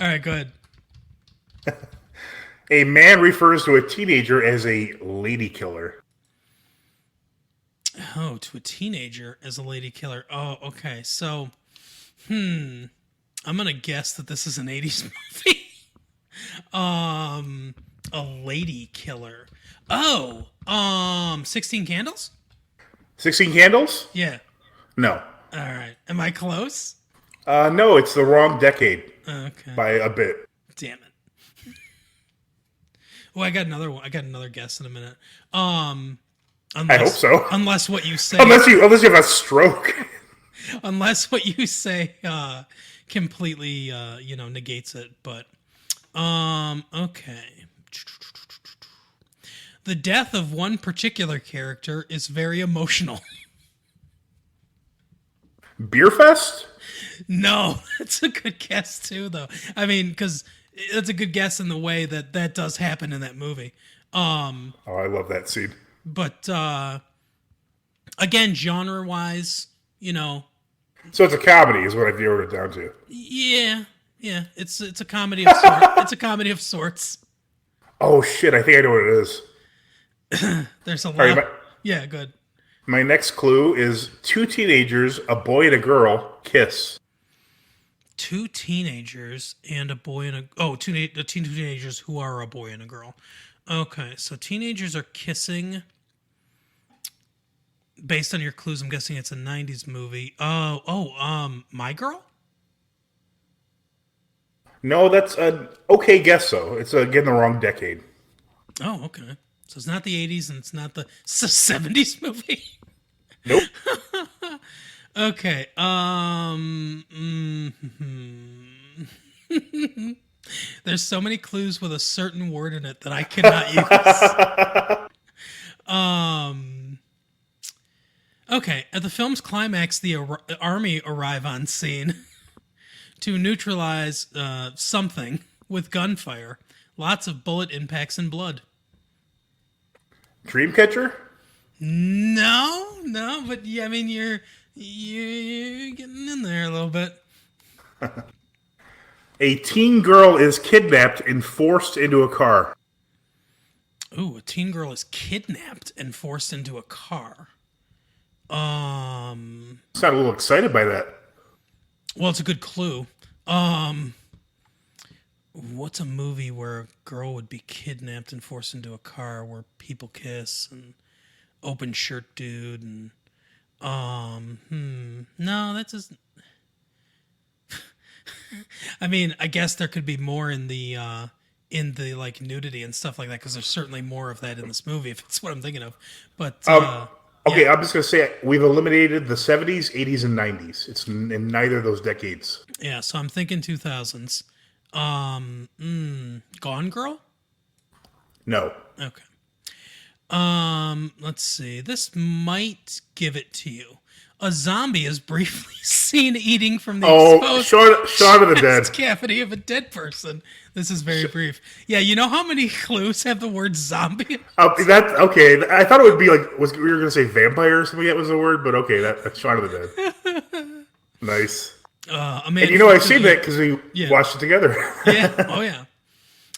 All right, go ahead. A man refers to a teenager as a lady killer. Oh, to a teenager as a lady killer. Oh, okay. So, I'm gonna guess that this is an 80s movie. A lady killer. Oh, 16 Candles? 16 Candles? Yeah. No. All right. Am I close? No, it's the wrong decade. Okay. By a bit. Damn it. Well, I got another one. I got another guess in a minute. Unless, I hope so. Unless what you say. Unless you have a stroke. Unless what you say completely negates it. But okay. The death of one particular character is very emotional. Beer Fest? No, that's a good guess too, though. I mean, because that's a good guess in the way that does happen in that movie. Oh, I love that scene. But again, genre-wise, So it's a comedy, is what I've narrowed it down to. Yeah, it's a comedy of sorts. It's a comedy of sorts. Oh shit! I think I know what it is. There's a lot. Right, yeah, good. My next clue is 2 teenagers, a boy and a girl, kiss. 2 teenagers and a boy and two teenagers who are a boy and a girl. Okay, so teenagers are kissing. Based on your clues, I'm guessing it's a 90s movie. My Girl? No, that's an okay guess, though. It's, again, the wrong decade. Oh, okay. So it's not the 80s and it's a 70s movie? Nope. Okay. There's so many clues with a certain word in it that I cannot use. Okay, at the film's climax, the army arrive on scene to neutralize something with gunfire. Lots of bullet impacts and blood. Dreamcatcher? No, but yeah, I mean you're getting in there a little bit. A teen girl is kidnapped and forced into a car. Ooh, a teen girl is kidnapped and forced into a car. Sound a little excited by that. Well, it's a good clue. What's a movie where a girl would be kidnapped and forced into a car where people kiss and open shirt dude and no, that doesn't. I mean, I guess there could be more in the like nudity and stuff like that because there's certainly more of that in this movie if it's what I'm thinking of. But okay, yeah. I'm just gonna say we've eliminated the 70s, 80s, and 90s. It's in neither of those decades. Yeah, so I'm thinking 2000s. Gone Girl? No. Okay. Let's see. This might give it to you. A zombie is briefly seen eating from the exposed Shaun of the Dead cavity of a dead person. This is very brief. Yeah, you know how many clues have the word zombie? That's okay. I thought it would be like we were gonna say vampire or something. That was the word, but okay, that's Shaun of the Dead. Nice. And I've seen that because we watched it together. Yeah. Oh yeah.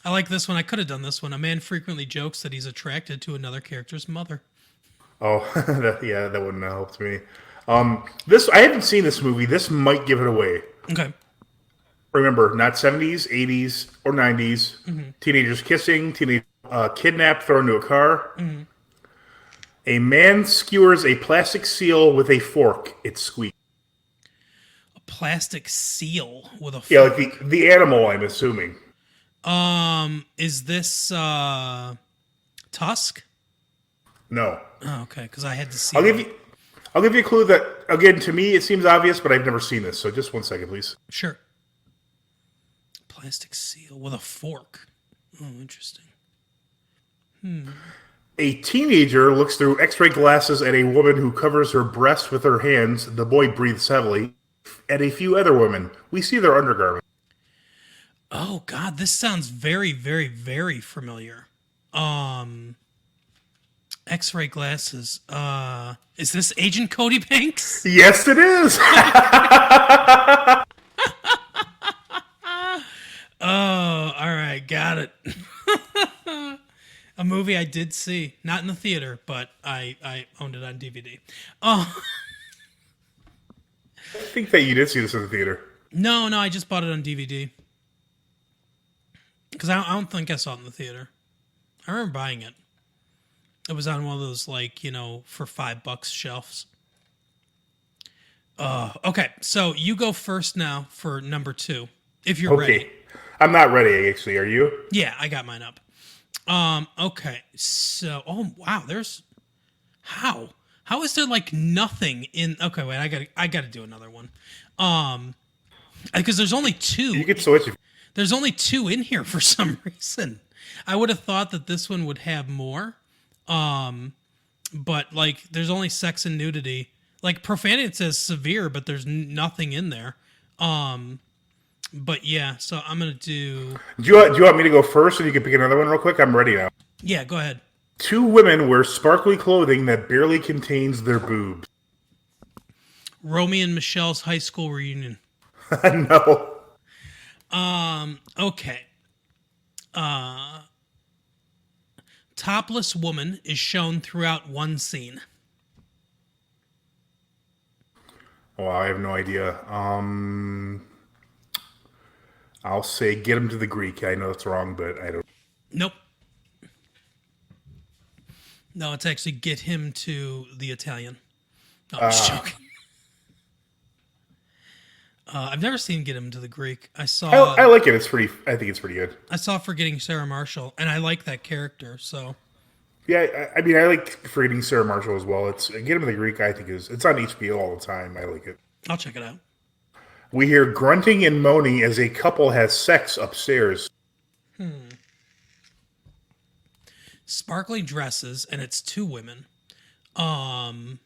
I like this one. I could have done this one. A man frequently jokes that he's attracted to another character's mother. Oh, that wouldn't have helped me. I haven't seen this movie. This might give it away. Okay. Remember, not 70s, 80s, or 90s. Mm-hmm. Teenagers kissing, kidnapped, thrown into a car. Mm-hmm. A man skewers a plastic seal with a fork. It squeaks. A plastic seal with a fork? Yeah, like the animal, I'm assuming. Is this Tusk? No. Oh, okay, because I had to see I'll give you a clue that, again, to me, it seems obvious, but I've never seen this. So just 1 second, please. Sure. Plastic seal with a fork. Oh, interesting. A teenager looks through x-ray glasses at a woman who covers her breast with her hands. The boy breathes heavily. At a few other women. We see their undergarments. Oh, God, this sounds very, very, very familiar. X-ray glasses. Is this Agent Cody Banks? Yes, it is. Oh, all right, got it. A movie I did see, not in the theater, but I owned it on DVD. Oh, I think that you did see this in the theater. No, I just bought it on DVD. Because I don't think I saw it in the theater. I remember buying it. It was on one of those, like, for $5 shelves. Okay, so you go first now for number 2, if you're ready. I'm not ready, actually. Are you? Yeah, I got mine up. Okay, so, oh, wow, there's... How is there, like, nothing in... Okay, wait, I gotta do another one. Because there's only 2. You can switch. There's only 2 in here for some reason. I would have thought that this one would have more. But like, there's only sex and nudity. Like, profanity, it says severe, but there's nothing in there. But yeah, so I'm gonna do. Do you want me to go first, and you can pick another one real quick? I'm ready now. Yeah, go ahead. 2 women wear sparkly clothing that barely contains their boobs. Romeo and Michelle's high school reunion. No. Okay. Topless woman is shown throughout one scene. Oh, I have no idea. I'll say get him to the Greek. I know it's wrong, but I don't. Nope. No, it's actually get him to the Italian. No, I'm just joking. I've never seen Get Him to the Greek. I like it. I think it's pretty good. I saw Forgetting Sarah Marshall, and I like that character. So, yeah, I mean, I like Forgetting Sarah Marshall as well. It's Get Him to the Greek. I think it's on HBO all the time. I like it. I'll check it out. We hear grunting and moaning as a couple has sex upstairs. Sparkly dresses, and it's 2 women. And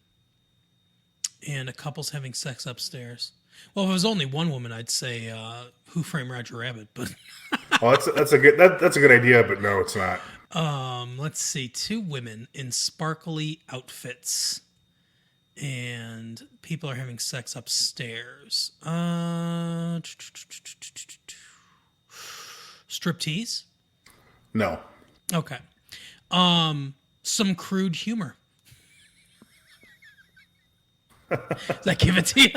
a couple's having sex upstairs. Well, if it was only 1 woman, I'd say Who Framed Roger Rabbit, but Well, that's a good idea, but no, it's not. let's see, 2 women in sparkly outfits, and people are having sex upstairs. Striptease? No. Okay. Some crude humor. Does that give it to you?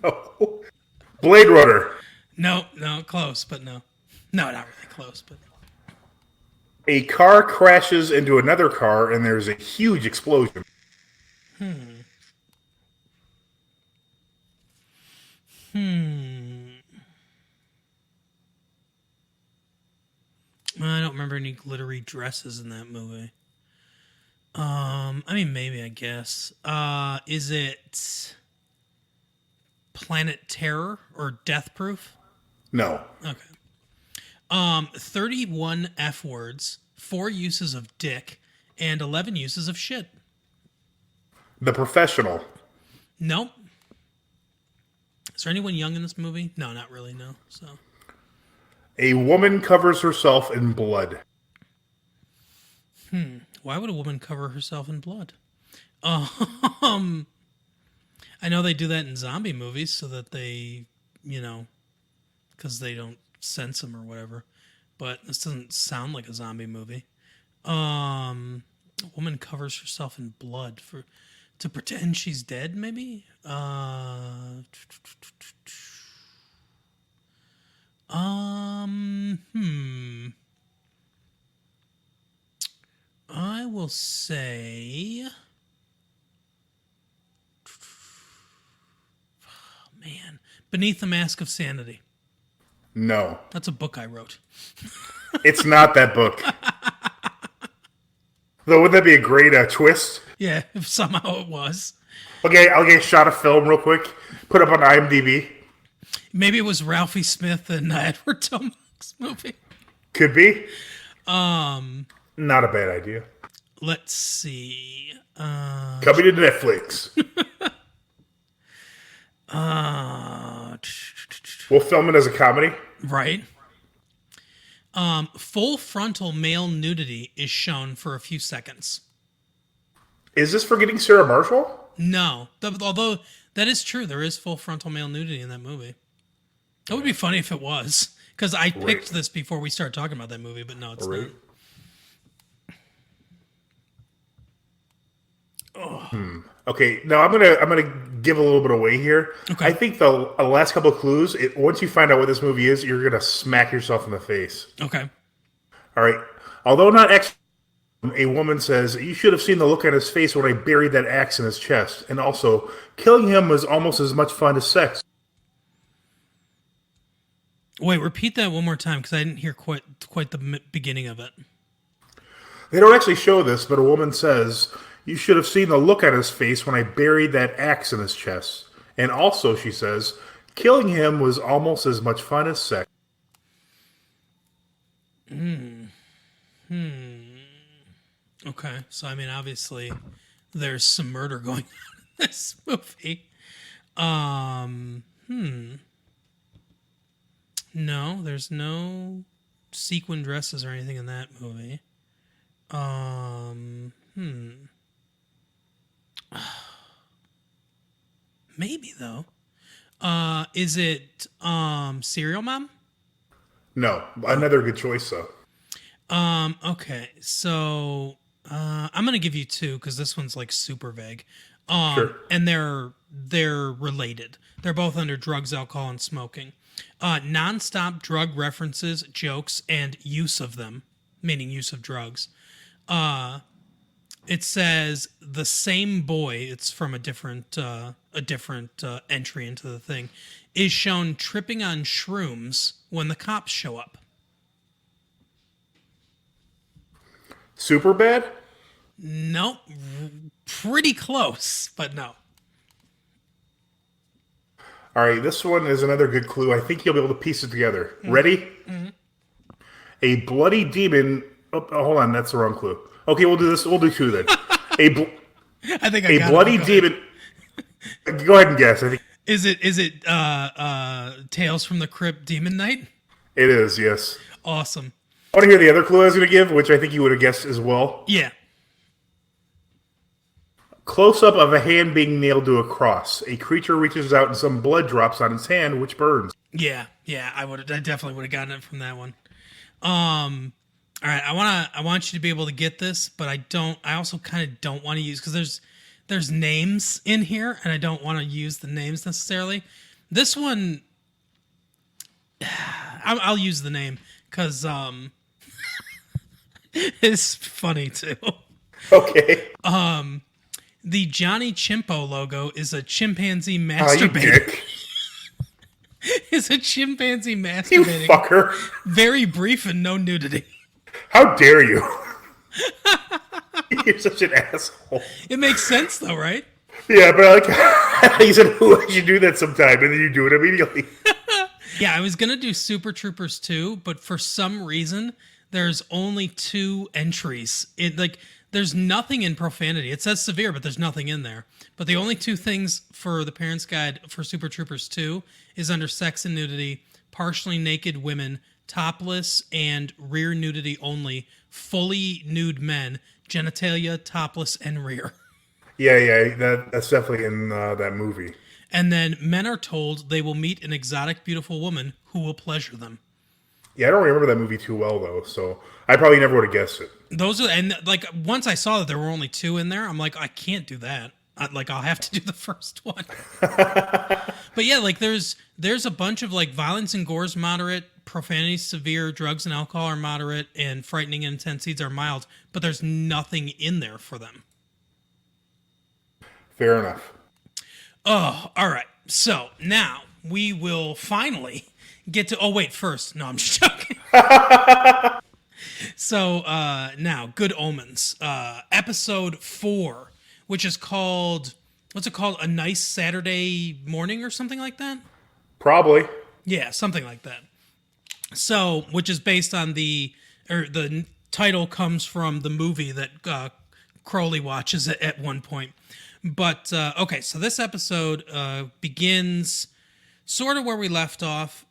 No. Blade Runner. No, close, but no. No, not really close, but... A car crashes into another car, and there's a huge explosion. I don't remember any glittery dresses in that movie. I mean, maybe, I guess. Is it Planet Terror or Death Proof? No. Okay. 31 F words, 4 uses of dick, and 11 uses of shit. The Professional. Nope. Is there anyone young in this movie? No, not really, no. So, A woman covers herself in blood. why would a woman cover herself in blood? I know they do that in zombie movies so that they, because they don't sense them or whatever. But this doesn't sound like a zombie movie. A woman covers herself in blood to pretend she's dead, maybe? I will say... Man. Beneath the Mask of Sanity. No. That's a book I wrote. It's not that book. Though, wouldn't that be a great twist? Yeah, if somehow it was. Okay, I'll get a shot of film real quick. Put up on IMDb. Maybe it was Ralphie Smith and Edward Tomac's movie. Could be. Not a bad idea. Let's see. Coming to Netflix. We'll film it as a comedy. Right. Full frontal male nudity is shown for a few seconds. Is this Forgetting Sarah Marshall? No. Although that is true. There is full frontal male nudity in that movie. It would be funny if it was. Because I picked this before we started talking about that movie, but no, it's not. Okay, now I'm gonna give a little bit away here. Okay. I think the last couple of clues, once you find out what this movie is, you're gonna smack yourself in the face. Okay. All right. Although not a woman says, "You should have seen the look on his face when I buried that axe in his chest." And also, killing him was almost as much fun as sex. Wait, repeat that one more time because I didn't hear quite the beginning of it. They don't actually show this, but a woman says, "You should have seen the look on his face when I buried that axe in his chest." And also, she says, "Killing him was almost as much fun as sex." Okay, so I mean, obviously, there's some murder going on in this movie. No, there's no sequin dresses or anything in that movie. Maybe though. Is it Serial Mom? No, another good choice though. Okay, so I'm gonna give you 2 because this one's like super vague. Sure. And they're related. They're both under drugs, alcohol, and smoking. Non-stop drug references, jokes, and use of them, meaning use of drugs. It says the same boy. It's from a different entry into the thing. Is shown tripping on shrooms when the cops show up. Superbad? Nope. Pretty close, but no. All right, this one is another good clue. I think you'll be able to piece it together. Ready? A bloody demon. Oh, hold on, that's the wrong clue. Okay, we'll do this. We'll do 2 then. I think I got bloody it. demon. Go ahead and guess. I think Is it Tales from the Crypt Demon Knight? it is. Yes. Awesome. I want to hear the other clue I was going to give, which I think you would have guessed as well. Yeah. Close up of a hand being nailed to a cross. A creature reaches out and some blood drops on its hand, which burns. Yeah. I definitely would have gotten it from that one. All right, I want you to be able to get this, but I also kind of don't want to use, because there's names in here, and I don't want to use the names necessarily. This one, I'll use the name because it's funny too. Okay. The Johnny Chimpo logo is a chimpanzee You masturbating. dick. Is a chimpanzee You masturbating. fucker. Very brief and no nudity. How dare you? You're such an asshole. It makes sense though, right? Yeah, but I like he said, "Who should do that sometime?" And then you do it immediately. Yeah, I was gonna do Super Troopers 2, but for some reason there's only 2 entries. There's nothing in profanity. It says severe, but there's nothing in there. But the only 2 things for the Parents Guide for Super Troopers 2 is under sex and nudity, partially naked women, topless and rear nudity only, fully nude men, genitalia, topless, and rear. Yeah, that's definitely in that movie. And then men are told they will meet an exotic, beautiful woman who will pleasure them. Yeah, I don't remember that movie too well though, so I probably never would have guessed it. Once I saw that there were only 2 in there, I'm like, I can't do that. I'll have to do the first one. But yeah, there's a bunch of violence and gore is moderate, profanity is severe, drugs and alcohol are moderate, and frightening and intense scenes are mild. But there's nothing in there for them. Fair enough. Oh, all right. So now we will finally get to. Oh wait, first. No, I'm just joking. So now, Good Omens, episode 4, which is called, what's it called? A Nice Saturday Morning or something like that? Probably. Yeah, something like that. So, which is based on the title comes from the movie that Crowley watches at one point. But, okay, so this episode begins sort of where we left off.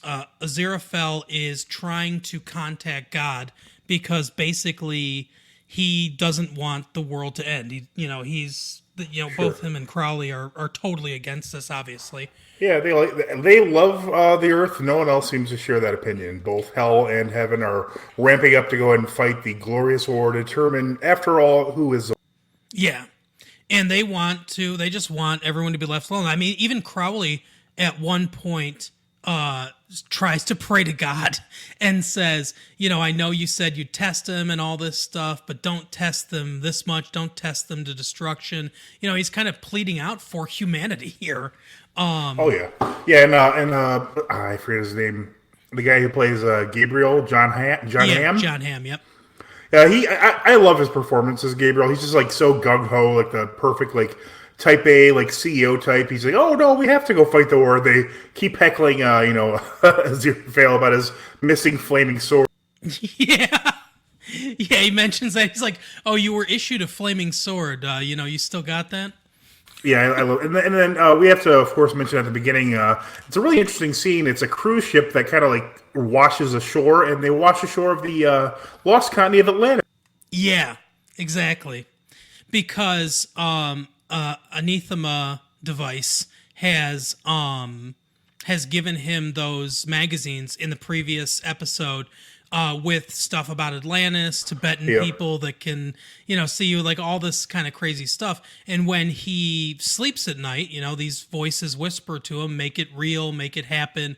Aziraphale is trying to contact God because basically he doesn't want the world to end. Both him and Crowley are totally against this, obviously. Yeah, they love the Earth. No one else seems to share that opinion. Both hell and heaven are ramping up to go and fight the glorious war to determine, after all, who is. Yeah, and they just want everyone to be left alone. I mean, even Crowley at one point tries to pray to God and says, I know you said you'd test them and all this stuff, but don't test them this much. Don't test them to destruction. He's kind of pleading out for humanity here. Oh yeah, yeah, and I forget his name. The guy who plays Gabriel, John Hamm. John Hamm. Yep. Yeah, I love his performance as Gabriel. He's just so gung ho, like the perfect type A CEO type. He's like, oh no, we have to go fight the war. They keep heckling, Aziraphale about his missing flaming sword. Yeah. Yeah, he mentions that. He's like, oh, you were issued a flaming sword. You still got that? Yeah, I love it. And then we have to, of course, mention at the beginning, it's a really interesting scene. It's a cruise ship that kind of washes ashore, and they wash ashore of the lost colony of Atlantis. Yeah, exactly. Because Anathema Device has given him those magazines in the previous episode with stuff about Atlantis, Tibetan people that can, see you, all this kind of crazy stuff. And when he sleeps at night, these voices whisper to him, make it real, make it happen,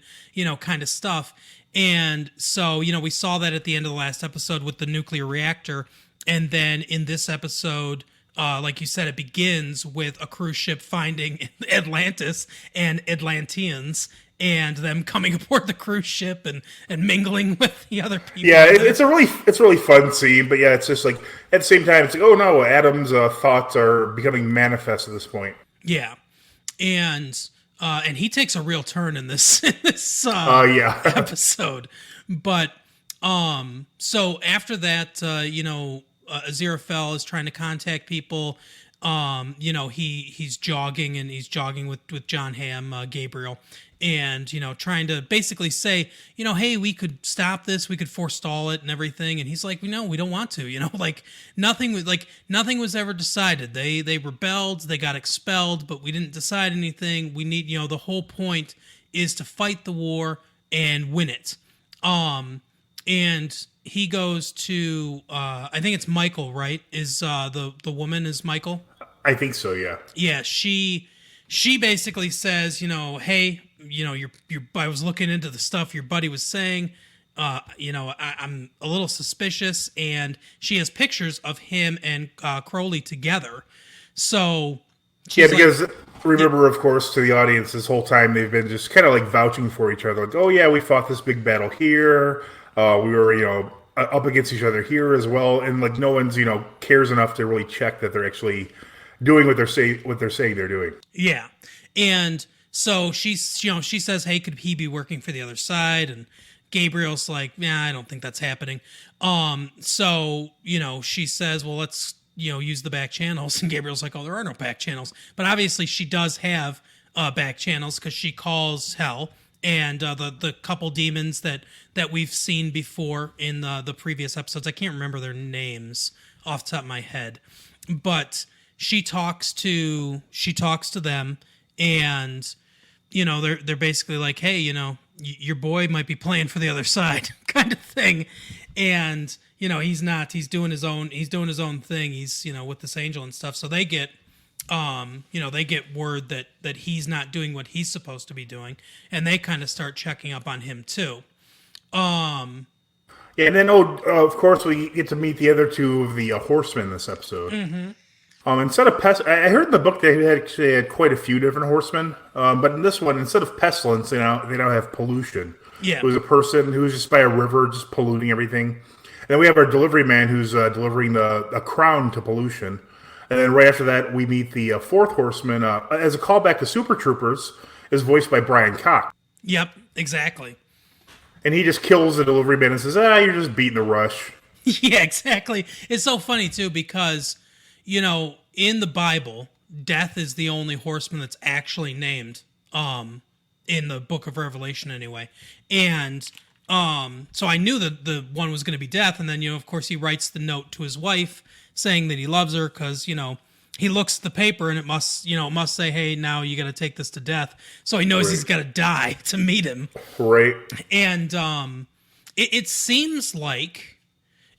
kind of stuff. And so, we saw that at the end of the last episode with the nuclear reactor. And then in this episode, like you said, it begins with a cruise ship finding Atlantis and Atlanteans and them coming aboard the cruise ship and mingling with the other people. Yeah, it's a really fun scene, but yeah, it's just at the same time, it's oh no, Adam's thoughts are becoming manifest at this point. Yeah, and and he takes a real turn in this Yeah. episode. But so after that, Aziraphale is trying to contact people. He's jogging and he's jogging with John Hamm, Gabriel, and trying to basically say, hey, we could stop this, we could forestall it and everything. And he's like, no, we don't want to. Nothing was ever decided. They rebelled, they got expelled, but we didn't decide anything. We need, the whole point is to fight the war and win it. And he goes to, I think it's Michael, right? Is the woman is Michael? I think so, yeah. Yeah, she basically says, hey, I was looking into the stuff your buddy was saying. I'm a little suspicious, and she has pictures of him and Crowley together. So yeah, because remember, of course, to the audience, this whole time they've been just kind of like vouching for each other. Like, oh yeah, we fought this big battle here. We were, up against each other here as well, and like no one's, cares enough to really check that they're actually doing what they're saying they're doing. Yeah, and so she says, hey, could he be working for the other side? And Gabriel's like, yeah, I don't think that's happening. So she says, well, let's use the back channels, and Gabriel's like, oh, there are no back channels, but obviously she does have back channels because she calls Hell. And the couple demons that we've seen before in the previous episodes, I can't remember their names off the top of my head, but she talks to them, and they're basically like, hey, your boy might be playing for the other side, kind of thing, and he's not. He's doing his own thing. He's with this angel and stuff. So they get. They get word that he's not doing what he's supposed to be doing, and they kind of start checking up on him too. Yeah, and then of course we get to meet the other two of the horsemen this episode. Mm-hmm. Instead of I heard in the book they actually had quite a few different horsemen, but in this one, instead of pestilence, they now have pollution. Yeah, it was a person who was just by a river, just polluting everything. And then we have our delivery man who's delivering a crown to pollution. And then right after that, we meet the fourth horseman. As a callback to Super Troopers, is voiced by Brian Cox. Yep, exactly. And he just kills the delivery man and says, you're just beating the rush. Yeah, exactly. It's so funny, too, because, in the Bible, Death is the only horseman that's actually named, in the book of Revelation anyway. And so I knew that the one was going to be Death. And then, of course, he writes the note to his wife, saying that he loves her because, he looks at the paper and it must say, hey, now you got to take this to Death. So he knows he's got to die to meet him. Right. And it seems like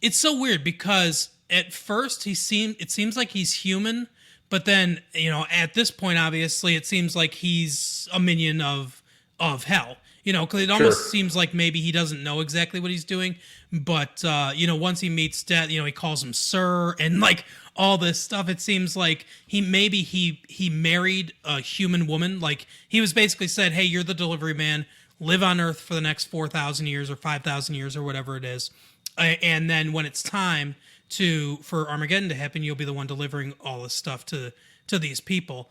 it's so weird because at first it seems like he's human, but then, at this point, obviously, it seems like he's a minion of Hell. Because it almost seems like maybe he doesn't know exactly what he's doing. But, once he meets Death, he calls him Sir and, like, all this stuff. It seems like he married a human woman. Like, he was basically said, hey, you're the delivery man. Live on Earth for the next 4,000 years or 5,000 years or whatever it is. And then when it's time for Armageddon to happen, you'll be the one delivering all this stuff to these people.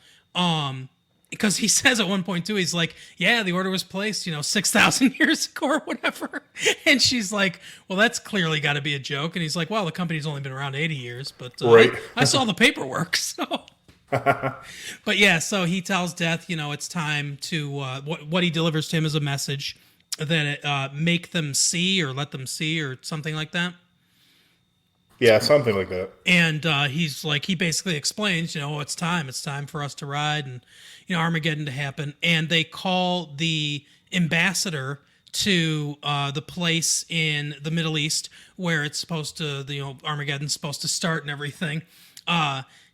Because he says at one point, too, he's like, yeah, the order was placed, 6,000 years ago or whatever. And she's like, well, that's clearly got to be a joke. And he's like, well, the company's only been around 80 years, but right. I saw the paperwork. So, but yeah, so he tells Death, it's time to, what he delivers to him is a message that make them see or let them see or something like that. Yeah, something like that. And he's like, he basically explains, it's time for us to ride and, Armageddon to happen. And they call the ambassador to the place in the Middle East where it's supposed to, Armageddon's supposed to start and everything.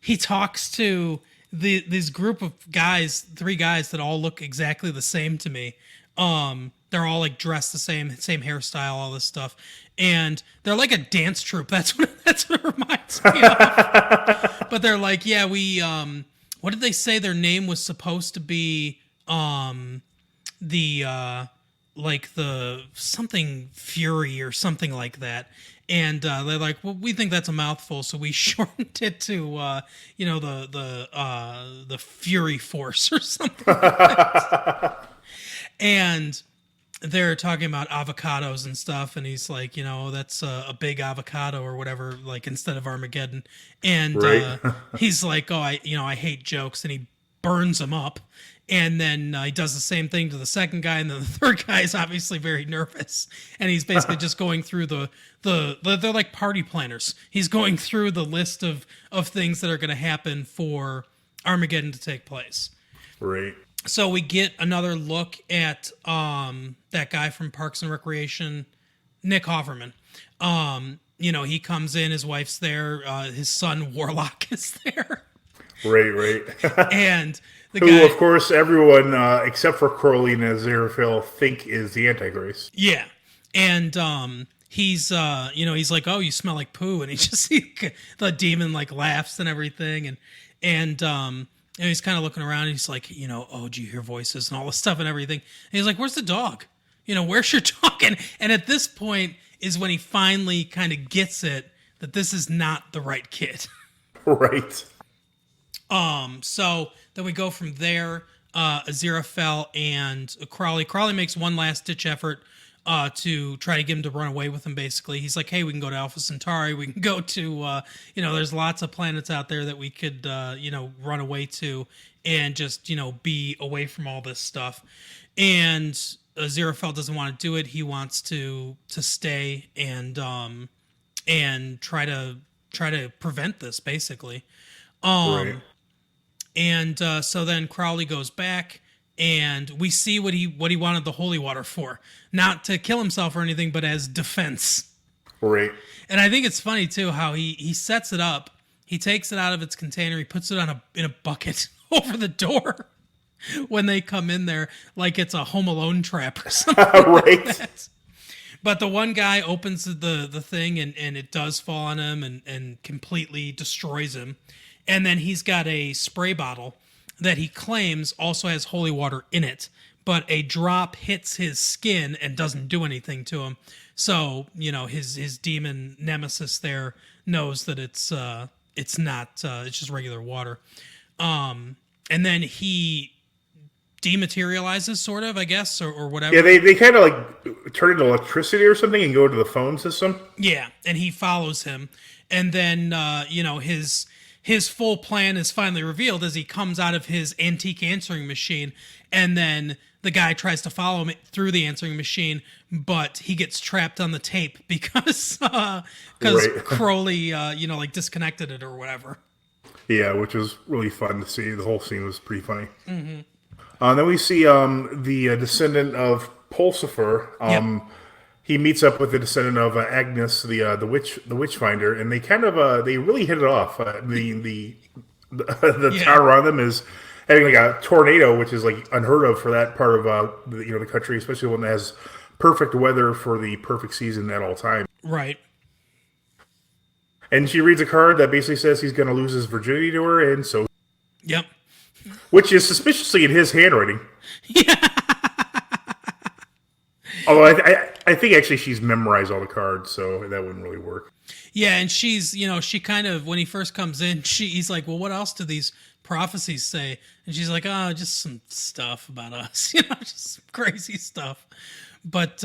He talks to this group of guys, 3 guys that all look exactly the same to me. They're all like dressed the same hairstyle, all this stuff. And they're like a dance troupe. That's what it reminds me of. But they're like, yeah, we what did they say their name was supposed to be? the something Fury or something like that. And they're like, well, we think that's a mouthful, so we shortened it to, the Fury Force or something like that. And they're talking about avocados and stuff, and he's like, that's a big avocado or whatever, like instead of Armageddon. And he's like, I hate jokes, and he burns them up. And then he does the same thing to the second guy, and then the third guy is obviously very nervous, and he's basically just going through they're like party planners. He's going through the list of things that are going to happen for Armageddon to take place. Right. So we get another look at that guy from Parks and Recreation, Nick Offerman. He comes in, his wife's there, his son Warlock is there. Right. And the who, guy, of course, everyone except for Crowley and Aziraphale think is the Antichrist. Yeah, and he's like, oh, you smell like poo, and the demon like laughs and everything, and he's kind of looking around, and he's like, oh, do you hear voices and all this stuff and everything? And he's like, where's the dog? Where's your dog? And at this point is when he finally kind of gets it that this is not the right kid. Right. So then we go from there, Aziraphale and Crowley. Crowley makes one last ditch effort to try to get him to run away with him, basically. He's like, hey, we can go to Alpha Centauri. We can go to, there's lots of planets out there that we could, run away to and just, be away from all this stuff. And Aziraphale doesn't want to do it. He wants to stay and try to prevent this, basically. Right. And so then Crowley goes back, and we see what he wanted the holy water for, not to kill himself or anything, but as defense. Right. And I think it's funny too how he sets it up. He takes it out of its container. He puts it in a bucket over the door when they come in there, like it's a Home Alone trap or something. Right. Like that. But the one guy opens the thing, and it does fall on him and completely destroys him. And then he's got a spray bottle that he claims also has holy water in it, but a drop hits his skin and doesn't do anything to him. So, his demon nemesis there knows that it's not, it's just regular water. And then he dematerializes, sort of, I guess, or whatever. Yeah, they kind of like turn into electricity or something and go to the phone system. Yeah, and he follows him. And then, his full plan is finally revealed as he comes out of his antique answering machine, and then the guy tries to follow him through the answering machine, but he gets trapped on the tape because Crowley, disconnected it or whatever. Yeah, which was really fun to see. The whole scene was pretty funny. Mm-hmm. Then we see the descendant of Pulsifer. Yep. He meets up with the descendant of Agnes, the witch finder, and they kind of they really hit it off. The town around them is having like a tornado, which is like unheard of for that part of the country, especially one that has perfect weather for the perfect season at all times. Right. And she reads a card that basically says he's going to lose his virginity to her, and so. Yep. Which is suspiciously in his handwriting. Yeah. Although I think actually she's memorized all the cards, so that wouldn't really work. Yeah, and she's, she kind of, when he first comes in, he's like, well, what else do these prophecies say? And she's like, oh, just some stuff about us, just crazy stuff. But,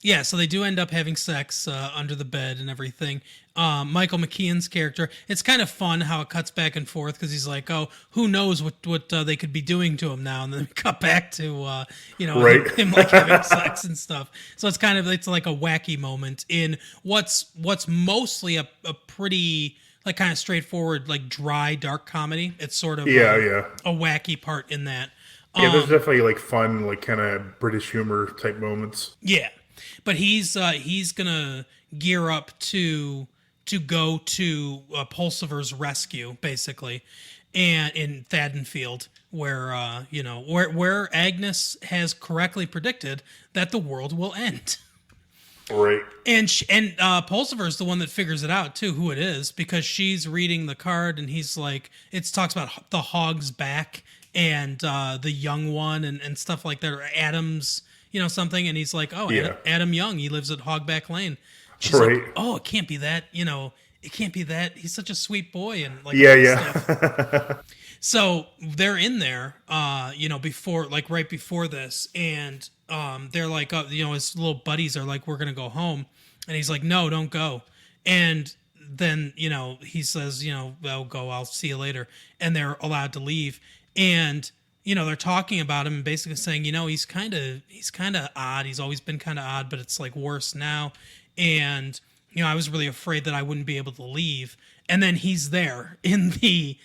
yeah, so they do end up having sex under the bed and everything. Michael McKean's character, it's kind of fun how it cuts back and forth because he's like, oh, who knows what they could be doing to him now, and then we cut back to right. him like having sex and stuff. So it's like a wacky moment in what's mostly a pretty like kind of straightforward, like dry, dark comedy. It's sort of a wacky part in that. Yeah, there's definitely like fun, like kind of British humor type moments. Yeah, but he's gonna gear up to go to Pulsifer's rescue, basically, and in Thadenfield, where where Agnes has correctly predicted that the world will end. Right. And Pulsifer is the one that figures it out too, who it is, because she's reading the card and he's like, it talks about the hog's back and the young one and stuff like that, or Adam's something, and he's like, oh, Yeah. Adam Young, he lives at Hogback Lane. She's Right. like, oh, it can't be that, it can't be that. He's such a sweet boy, and like, Yeah, all this yeah. stuff. So they're in there, right before this, and they're like, his little buddies are like, we're gonna go home, and he's like, no, don't go, and then he says, I'll go, I'll see you later, and they're allowed to leave, and they're talking about him and basically saying, he's kind of odd, he's always been kind of odd, but it's like worse now, and I was really afraid that I wouldn't be able to leave, and then he's there in the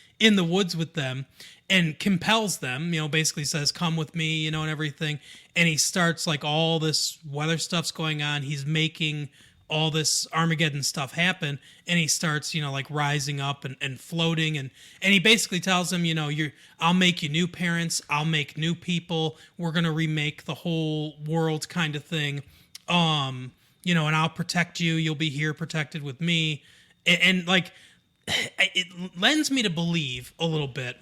woods with them and compels them, basically says, come with me, and everything. And he starts like all this weather stuff's going on. He's making all this Armageddon stuff happen. And he starts, like rising up and floating. And he basically tells him, I'll make you new parents. I'll make new people. We're going to remake the whole world kind of thing. And I'll protect you. You'll be here protected with me. And like, it lends me to believe a little bit,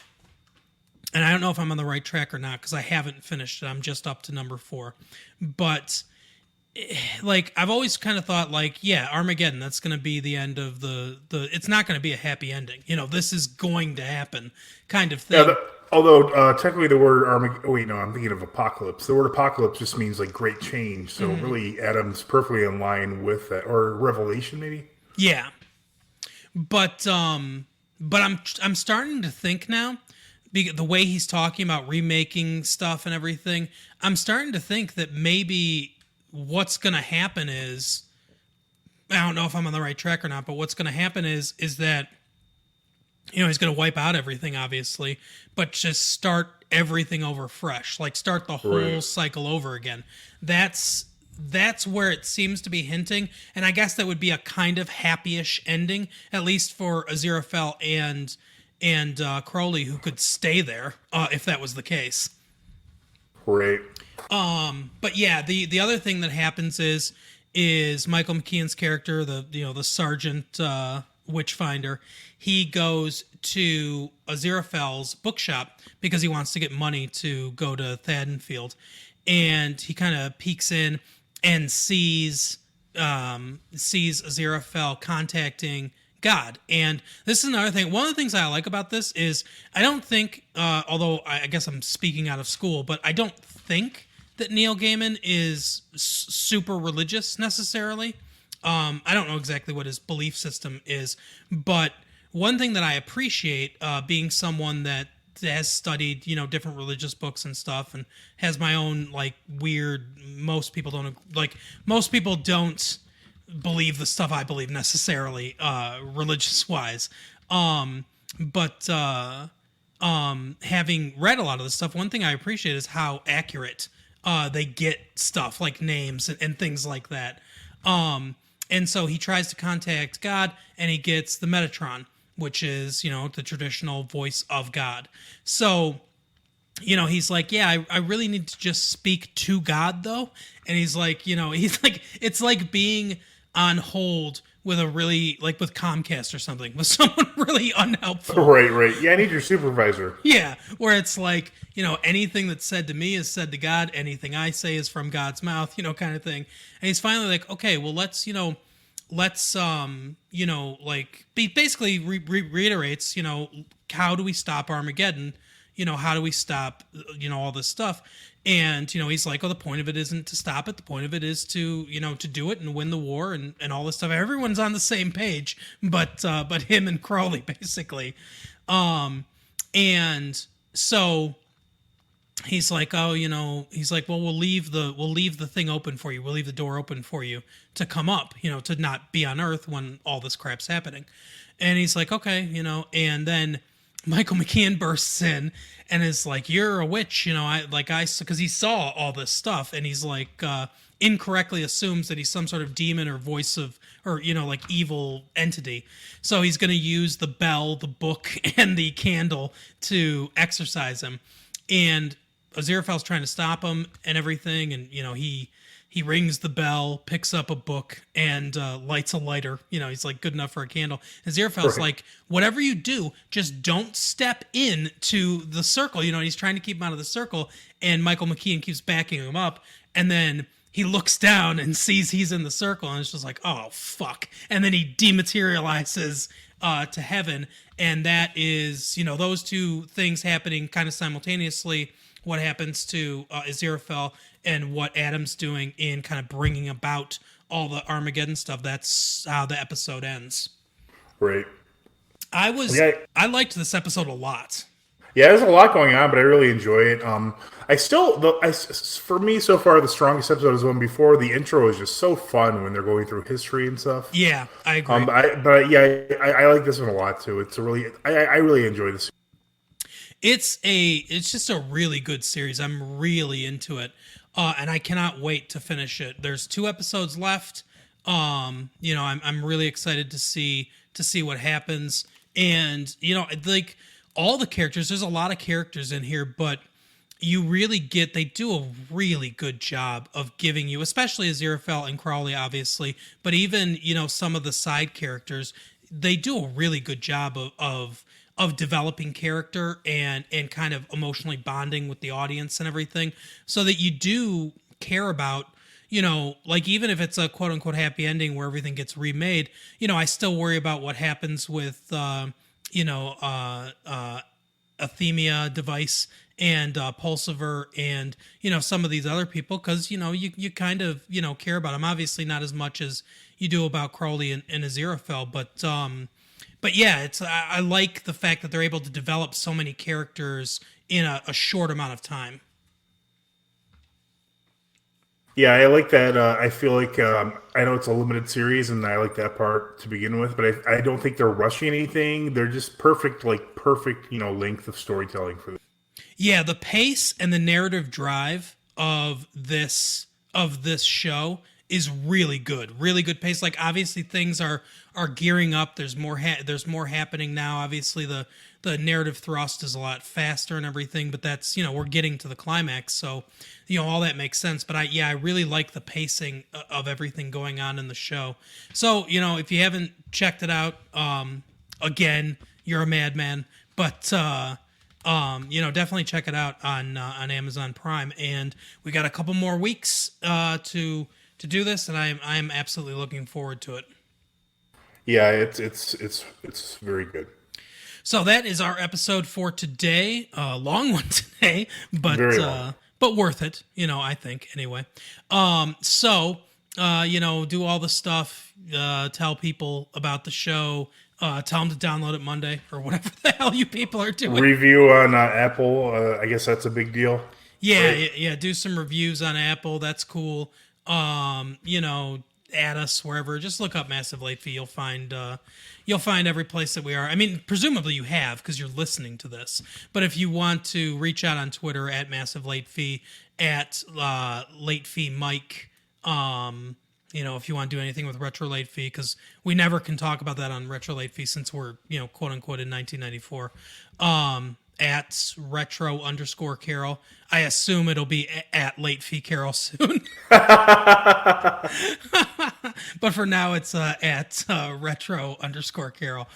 and I don't know if I'm on the right track or not because I haven't finished it. I'm just up to number 4, but like I've always kind of thought like, yeah, Armageddon, that's going to be the end of the it's not going to be a happy ending. This is going to happen kind of thing. Yeah, although technically the word Armageddon, I'm thinking of apocalypse. The word apocalypse just means like great change. So really Adam's perfectly in line with that, or Revelation maybe. Yeah. But I'm starting to think now, the way he's talking about remaking stuff and everything, I'm starting to think that maybe what's going to happen is, I don't know if I'm on the right track or not, but what's going to happen is that, he's going to wipe out everything, obviously, but just start everything over fresh, like start the whole cycle over again. That's where it seems to be hinting, and I guess that would be a kind of happy-ish ending, at least for Aziraphale and Crowley, who could stay there if that was the case. Right. But yeah, the other thing that happens is Michael McKean's character, the Sergeant Witchfinder, he goes to Aziraphale's bookshop because he wants to get money to go to Thadenfield, and he kind of peeks in and sees Aziraphale contacting God. And this is another thing. One of the things I like about this is I don't think, although I guess I'm speaking out of school, but I don't think that Neil Gaiman is super religious necessarily. I don't know exactly what his belief system is, but one thing that I appreciate, being someone that has studied, different religious books and stuff, and has my own like weird, most people don't believe the stuff I believe necessarily, religious wise. But having read a lot of this stuff, one thing I appreciate is how accurate they get stuff like names and things like that. And so he tries to contact God, and he gets the Metatron, which is, the traditional voice of God. So, he's like, yeah, I really need to just speak to God, though. And he's like, it's like being on hold with with Comcast or something, with someone really unhelpful. Right. Yeah, I need your supervisor. Yeah, where it's like, anything that's said to me is said to God. Anything I say is from God's mouth, kind of thing. And he's finally like, okay, well, let's he basically reiterates, how do we stop Armageddon? How do we stop, all this stuff? And, he's like, oh, the point of it isn't to stop it. The point of it is to, to do it and win the war and all this stuff. Everyone's on the same page, but him and Crowley, basically. And so he's like, oh, he's like, well, we'll leave the thing open for you. We'll leave the door open for you to come up, to not be on Earth when all this crap's happening. And he's like, okay, and then Michael McKean bursts in and is like, you're a witch, because he saw all this stuff, and he's like, incorrectly assumes that he's some sort of demon or voice of, or, evil entity. So he's going to use the bell, the book, and the candle to exorcise him. And Aziraphale's trying to stop him and everything, and he rings the bell, picks up a book, and lights a lighter. He's like, good enough for a candle. And Aziraphale's like, whatever you do, just don't step in to the circle. And he's trying to keep him out of the circle, and Michael McKean keeps backing him up. and then he looks down and sees he's in the circle, and it's just like, oh fuck, and then he dematerializes to heaven, and that is, you know, those two things happening kind of simultaneously. What happens to Aziraphale and what Adam's doing in kind of bringing about all the Armageddon stuff. That's how the episode ends. Right. I liked this episode a lot. Yeah, there's a lot going on, but I really enjoy it. For me, so far, the strongest episode is the one before. The intro is just so fun when they're going through history and stuff. Yeah, I agree. I like this one a lot too. It's a really, I really enjoy this. It's just a really good series. I'm really into it, and I cannot wait to finish it. There's 2 episodes left. You know, I'm really excited to see what happens, and you know, like all the characters. There's a lot of characters in here, but you really they do a really good job of giving you, especially Aziraphale and Crowley, obviously, but even, you know, some of the side characters, they do a really good job of developing character and kind of emotionally bonding with the audience and everything, so that you do care about, you know, like even if it's a quote unquote happy ending where everything gets remade, you know, I still worry about what happens with, Athemia Device and Pulsiver and, you know, some of these other people, because, you know, you kind of, you know, care about them. Obviously not as much as you do about Crowley and Aziraphale, but yeah, I like the fact that they're able to develop so many characters in a short amount of time. Yeah, I like that. I feel like I know it's a limited series, and I like that part to begin with. But I don't think they're rushing anything. They're just perfect, you know, length of storytelling for them. Yeah, the pace and the narrative drive of this show is really good. Really good pace. Like obviously things are gearing up. There's more happening now. Obviously the narrative thrust is a lot faster and everything, but that's, you know, we're getting to the climax, so, you know, all that makes sense. But I really like the pacing of everything going on in the show. So, you know, if you haven't checked it out, again, you're a madman, but you know, definitely check it out on Amazon Prime. And we got a couple more weeks to do this, and I'm absolutely looking forward to it. Yeah, it's very good. So that is our episode for today. Long one today, but Very long. But worth it, you know, I think anyway. You know, do all the stuff, tell people about the show, tell them to download it Monday or whatever the hell you people are doing. Review on Apple. I guess that's a big deal. Yeah, right? yeah. Do some reviews on Apple. That's cool. You know, add us wherever. Just look up Massive Late Fee. You'll find every place that we are. I mean, presumably you have, because you're listening to this. But if you want to reach out on Twitter at Massive Late Fee, at Late Fee Mike. You know, if you want to do anything with Retro Late Fee, because we never can talk about that on Retro Late Fee since we're, you know, quote unquote in 1994. At retro_Carol. I assume it'll be at Late Fee Carol soon. But for now, it's at retro_Carol.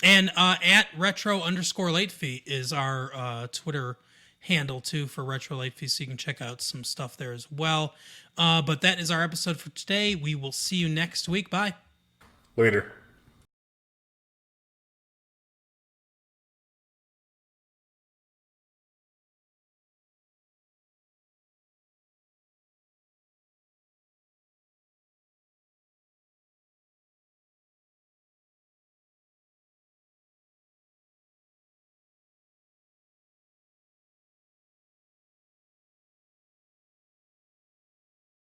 And at retro_Late Fee is our Twitter handle too for Retro Late Fee, so you can check out some stuff there as well. But that is our episode for today. We will see you next week. Bye. Later.